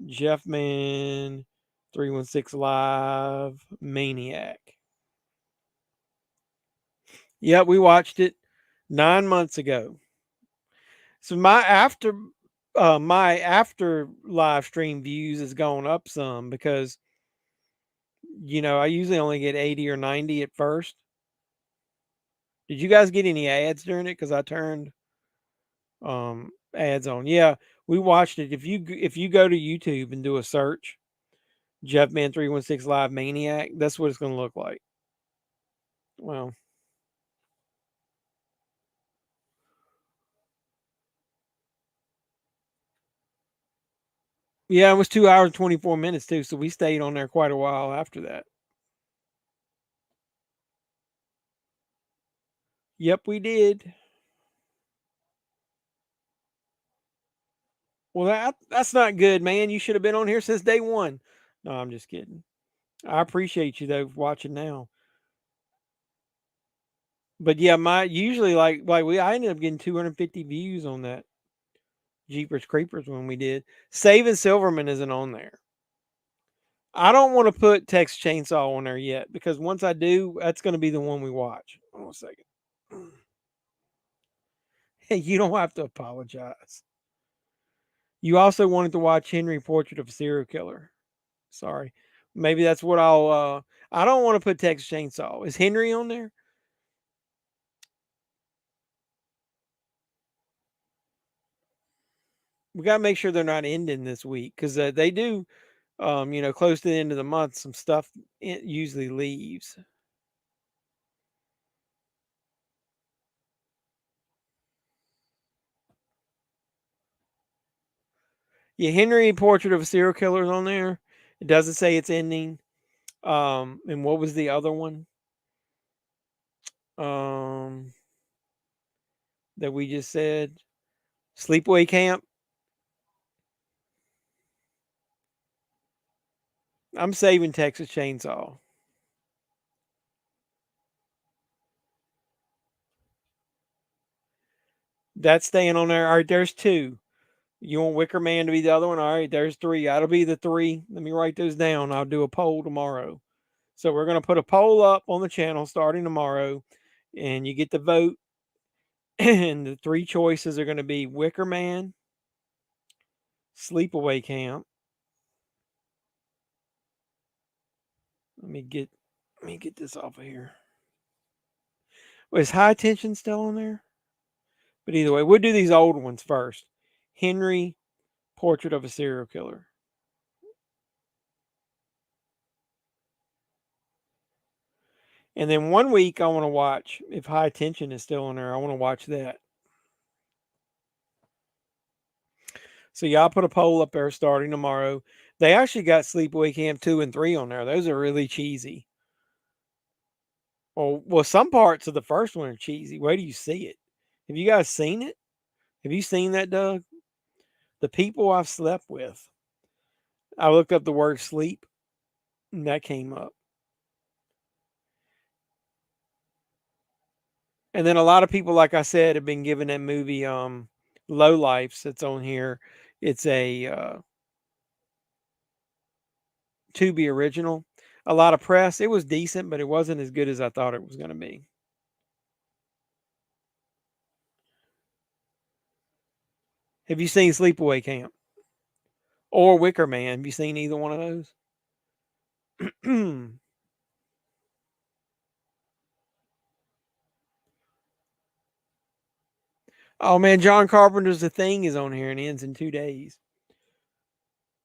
JEFFMAN316 Live Maniac. Yep, we watched it 9 months ago. So my after live stream views has gone up some because I usually only get 80 or 90 at first. Did you guys get any ads during it? Because I turned ads on. Yeah, we watched it. If you go to YouTube and do a search, JEFFMAN316 Live Maniac, that's what it's going to look like. Well, yeah, it was 2 hours and 24 minutes too, so we stayed on there quite a while after that. Yep, we did. Well, that's not good, man. You should have been on here since day one. No, I'm just kidding. I appreciate you though for watching now. But yeah, my usually I ended up getting 250 views on that Jeepers Creepers when we did. Saving Silverman isn't on there. I don't want to put Texas Chainsaw on there yet because once I do, that's going to be the one we watch. Hold on a second. Hey, you don't have to apologize. You also wanted to watch Henry Portrait of a Serial Killer. Sorry. Maybe that's what I don't want to put Texas Chainsaw. Is Henry on there? We got to make sure they're not ending this week because they do, close to the end of the month, some stuff usually leaves. Yeah, Henry Portrait of a Serial Killer is on there. It doesn't say it's ending. And what was the other one? That we just said? Sleepaway Camp. I'm saving Texas Chainsaw. That's staying on there. All right, there's two. You want Wicker Man to be the other one? All right, there's three. That'll be the three. Let me write those down. I'll do a poll tomorrow. So we're going to put a poll up on the channel starting tomorrow, and you get to vote. And the three choices are going to be Wicker Man, Sleepaway Camp. Let me get this off of here. Is High Tension still on there? But either way, we'll do these old ones first. Henry, Portrait of a Serial Killer. And then one week I want to watch, if High Tension is still on there, I want to watch that. So y'all put a poll up there starting tomorrow. They actually got Sleepaway Camp 2 and 3 on there. Those are really cheesy. Well, some parts of the first one are cheesy. Where do you see it? Have you guys seen it? Have you seen that, Doug? The people I've slept with. I looked up the word sleep, and that came up. And then a lot of people, like I said, have been given that movie Low Lifes that's on here. It's a Tubi original. A lot of press. It was decent, but it wasn't as good as I thought it was going to be. Have you seen Sleepaway Camp? Or Wicker Man? Have you seen either one of those? Oh man, John Carpenter's The Thing is on here and ends in 2 days.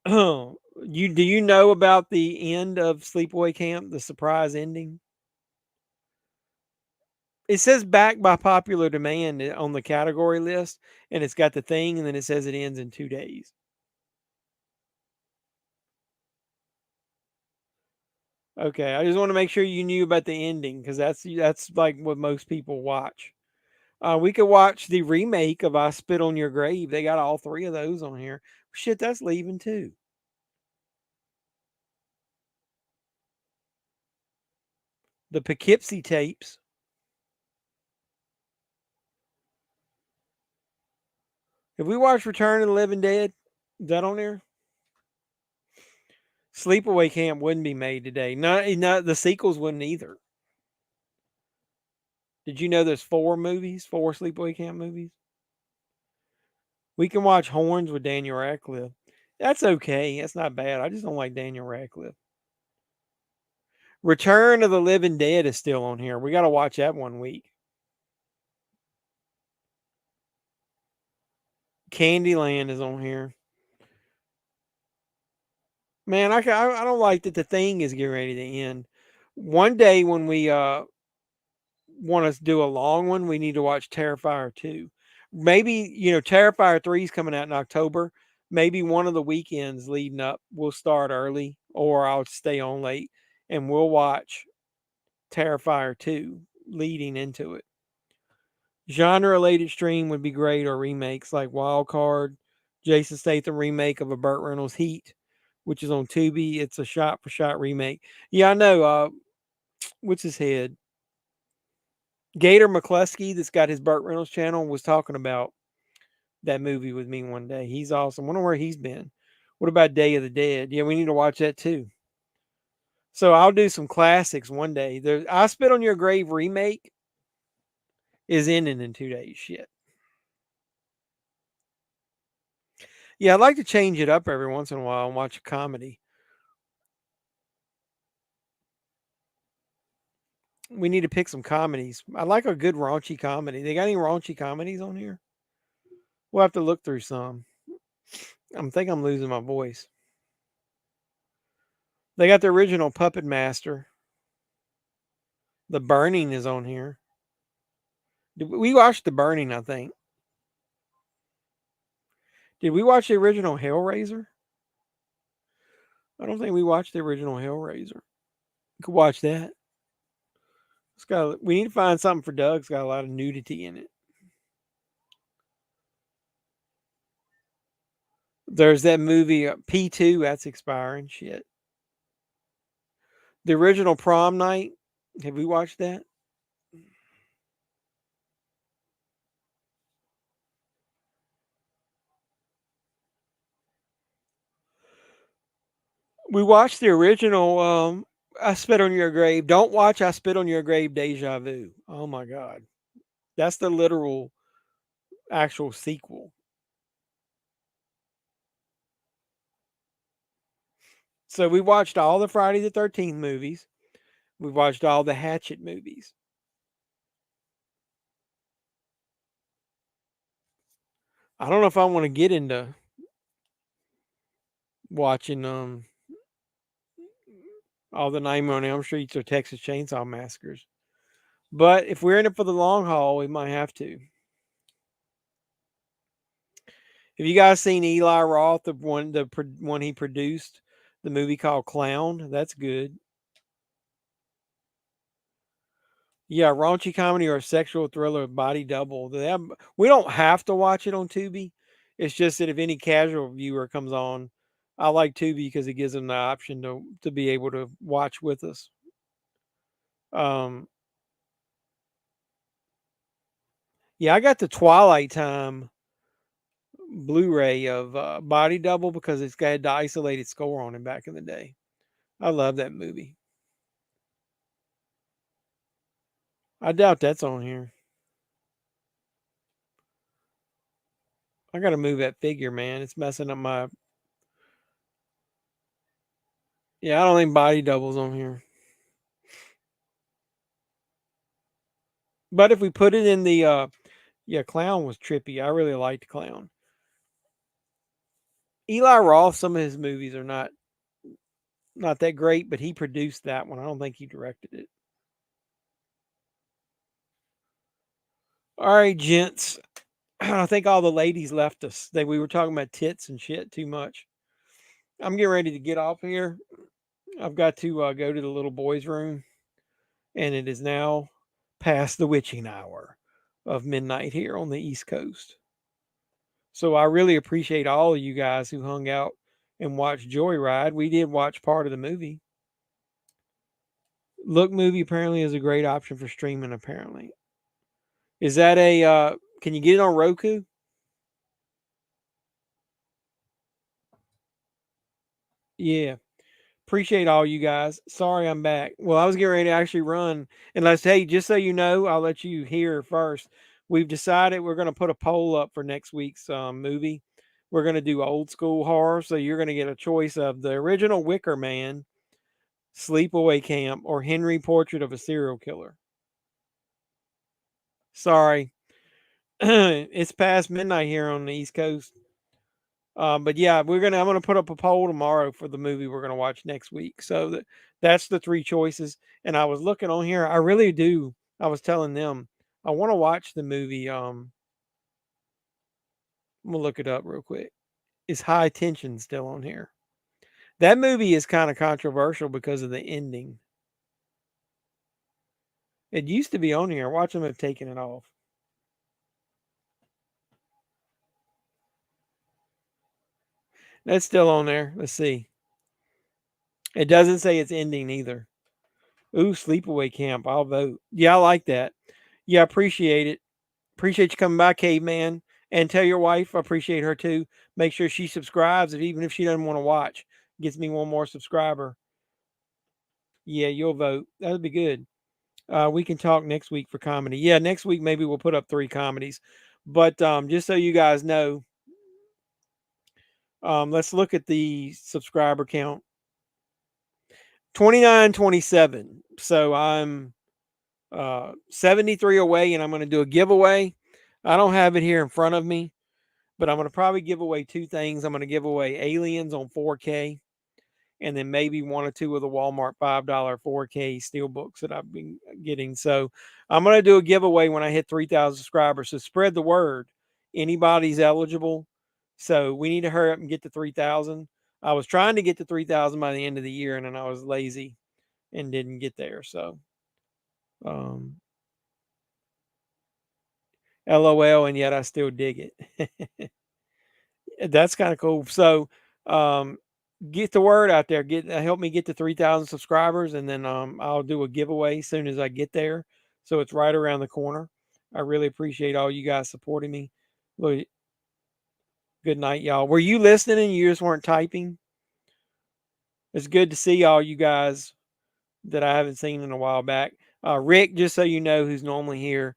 Do you know about the end of Sleepaway Camp, the surprise ending? It says back by popular demand on the category list, and it's got The Thing, and then it says it ends in 2 days. Okay, I just want to make sure you knew about the ending because that's like what most people watch. We could watch the remake of I Spit on Your Grave. They got all three of those on here. Shit, that's leaving too. The Poughkeepsie tapes. Have we watched Return of the Living Dead? Is that on there? Sleepaway Camp wouldn't be made today. Not the sequels wouldn't either. Did you know there's 4 Sleepaway Camp movies? We can watch Horns with Daniel Radcliffe. That's okay. That's not bad. I just don't like Daniel Radcliffe. Return of the Living Dead is still on here. We got to watch that one week. Candyland is on here. Man, I don't like that The Thing is getting ready to end. One day when we want to do a long one, we need to watch Terrifier 2. Maybe, Terrifier 3 is coming out in October. Maybe one of the weekends leading up, we'll start early or I'll stay on late and we'll watch Terrifier 2 leading into it. Genre related stream would be great, or remakes like Wild Card, Jason Statham remake of a Burt Reynolds Heat, which is on Tubi. It's a shot-for-shot remake. Yeah, I know. What's his head? Gator McCluskey, that's got his Burt Reynolds channel, was talking about that movie with me one day. He's awesome. Wonder where he's been. What about Day of the Dead? Yeah, we need to watch that too. So I'll do some classics one day. I Spit on Your Grave remake is ending in 2 days. Shit. Yeah, I'd like to change it up every once in a while and watch a comedy. We need to pick some comedies. I like a good raunchy comedy. They got any raunchy comedies on here? We'll have to look through some. I think I'm losing my voice. They got the original Puppet Master. The Burning is on here. We watched The Burning, I think. Did we watch the original Hellraiser? I don't think we watched the original Hellraiser. We could watch that. We need to find something for Doug. It's got a lot of nudity in it. There's that movie P2. That's expiring. Shit. The original Prom Night. Have we watched that? We watched the original I Spit on Your Grave. Don't watch I Spit on Your Grave Deja Vu. Oh my God. That's the literal actual sequel. So we watched all the Friday the 13th movies. We watched all the Hatchet movies. I don't know if I want to get into watching all the Nightmare on Elm Streets or Texas Chainsaw Massacres. But if we're in it for the long haul, we might have to. Have you guys seen Eli Roth, the one he produced, the movie called Clown? That's good. Yeah, raunchy comedy or sexual thriller, Body Double. We don't have to watch it on Tubi. It's just that if any casual viewer comes on, I like Tubi because it gives them the option to be able to watch with us. Yeah, I got the Twilight Time Blu-ray of Body Double because it's got the isolated score on it back in the day. I love that movie. I doubt that's on here. I got to move that figure, man. It's messing up my... Yeah, I don't think Body Double's on here. But if we put it in the... yeah, Clown was trippy. I really liked Clown. Eli Roth, some of his movies are not that great, but he produced that one. I don't think he directed it. All right, gents. I think all the ladies left us. We were talking about tits and shit too much. I'm getting ready to get off here. I've got to go to the little boys' room, and it is now past the witching hour of midnight here on the East Coast. So I really appreciate all of you guys who hung out and watched Joyride. We did watch part of the movie. Look Movie apparently is a great option for streaming, apparently. Is that can you get it on Roku? Yeah. Appreciate all you guys. Sorry I'm back. Well, I was getting ready to actually run. And hey, just so you know, I'll let you hear first. We've decided we're going to put a poll up for next week's movie. We're going to do old school horror. So you're going to get a choice of the original Wicker Man, Sleepaway Camp, or Henry Portrait of a Serial Killer. Sorry. It's past midnight here on the East Coast. But yeah, I'm gonna put up a poll tomorrow for the movie we're gonna watch next week. So that's the 3 choices. And I was looking on here. I really do. I was telling them I want to watch the movie. I'm gonna look it up real quick. Is High Tension still on here? That movie is kind of controversial because of the ending. It used to be on here. Watch them have taken it off. That's still on there. Let's see. It doesn't say it's ending either. Ooh, sleepaway camp. I'll vote. Yeah, I like that. Yeah, I appreciate it. Appreciate you coming by, Caveman. And tell your wife I appreciate her too. Make sure she subscribes, even if she doesn't want to watch. Gets me one more subscriber. Yeah, you'll vote. That'd be good. We can talk next week for comedy. Yeah, next week maybe we'll put up 3 comedies. But just so you guys know, let's look at the subscriber count. 2927. So I'm 73 away, and I'm going to do a giveaway. I don't have it here in front of me, but I'm going to probably give away 2 things. I'm going to give away Aliens on 4K, and then maybe 1 or 2 of the Walmart $5 4K steelbooks that I've been getting. So I'm going to do a giveaway when I hit 3,000 subscribers. So spread the word. Anybody's eligible. So we need to hurry up and get to 3,000. I was trying to get to 3,000 by the end of the year, and then I was lazy and didn't get there. So, LOL, and yet I still dig it. That's kind of cool. So, get the word out there. Help me get to 3,000 subscribers, and then I'll do a giveaway as soon as I get there. So it's right around the corner. I really appreciate all you guys supporting me. Look, good night, y'all. Were you listening and you just weren't typing? It's good to see all you guys that I haven't seen in a while back. Rick, just so you know, who's normally here,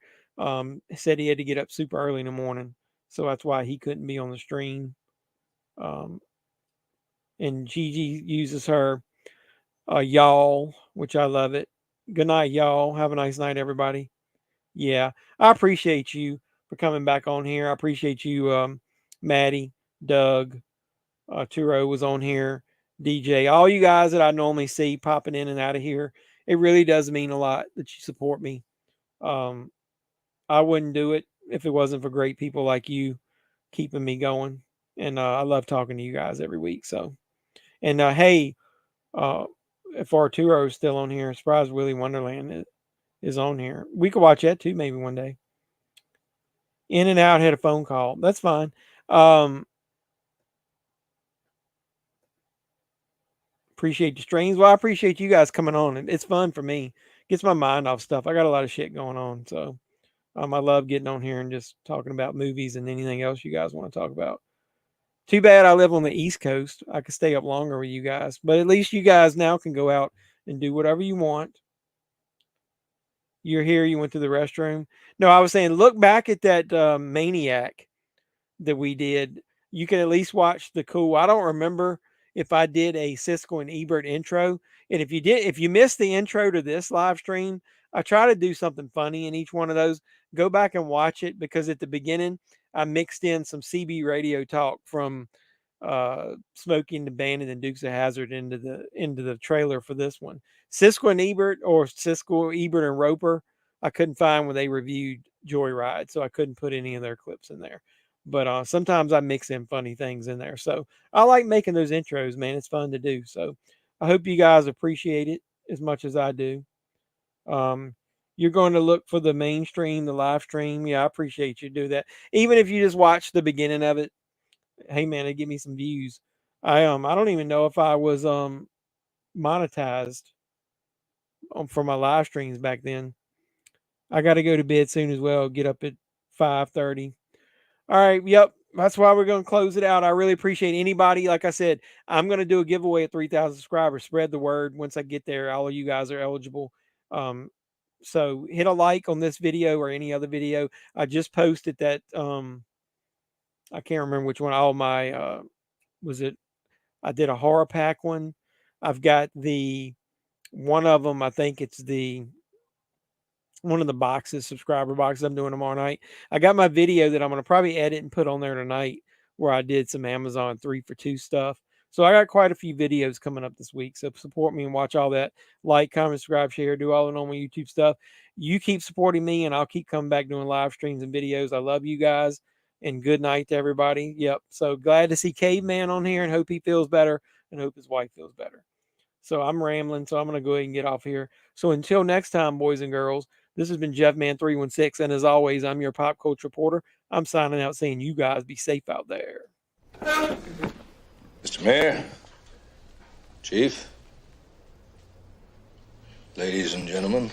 said he had to get up super early in the morning, so that's why he couldn't be on the stream. And Gigi uses her y'all, which I love it. Good night, y'all. Have a nice night, everybody. Yeah, I appreciate you for coming back on here. I appreciate you, Maddie, Doug, Turo was on here, DJ, all you guys that I normally see popping in and out of here. It really does mean a lot that you support me. I wouldn't do it if it wasn't for great people like you keeping me going. And I love talking to you guys every week. So, and hey, if Arturo is still on here, Surprise Willy Wonderland is on here. We could watch that too, maybe one day. In and Out had a phone call. That's fine. Appreciate the streams. Well, I appreciate you guys coming on. It's fun for me. Gets my mind off stuff. I got a lot of shit going on. So I love getting on here and just talking about movies and anything else you guys want to talk about. Too bad I live on the East Coast. I could stay up longer with you guys. But at least you guys now can go out and do whatever you want. You're here. You went to the restroom. No, I was saying, look back at that Maniac that we did. You can at least watch the cool. I don't remember if I did a Siskel and Ebert intro. And if you missed the intro to this live stream, I try to do something funny in each one of those. Go back and watch it, because at the beginning I mixed in some CB radio talk from Smokey and the Bandit and Dukes of Hazzard into the trailer for this one. Siskel and Ebert, or Siskel, Ebert and Roper, I couldn't find when they reviewed Joyride, so I couldn't put any of their clips in there. But sometimes I mix in funny things in there. So I like making those intros, man. It's fun to do. So I hope you guys appreciate it as much as I do. You're going to look for the mainstream, the live stream. Yeah, I appreciate you do that. Even if you just watch the beginning of it, hey man, it give me some views. I don't even know if I was monetized for my live streams back then. I got to go to bed soon as well. Get up at 5:30. All right. Yep. That's why we're going to close it out. I really appreciate anybody. Like I said, I'm going to do a giveaway at 3,000 subscribers. Spread the word. Once I get there, all of you guys are eligible. So hit a like on this video or any other video. I just posted that. I can't remember which one. All my, I did a horror pack one. I've got one of them. I think it's one of the boxes, subscriber boxes I'm doing tomorrow night. I got my video that I'm going to probably edit and put on there tonight, where I did some Amazon 3-for-2 stuff. So I got quite a few videos coming up this week. So support me and watch all that. Like, comment, subscribe, share, do all the normal YouTube stuff. You keep supporting me, and I'll keep coming back doing live streams and videos. I love you guys, and good night to everybody. Yep. So glad to see Caveman on here, and hope he feels better, and hope his wife feels better. So I'm rambling, so I'm going to go ahead and get off here. So until next time, boys and girls, this has been JEFFMAN316, and as always, I'm your pop culture reporter. I'm signing out saying you guys be safe out there. Mr. Mayor, Chief, ladies and gentlemen.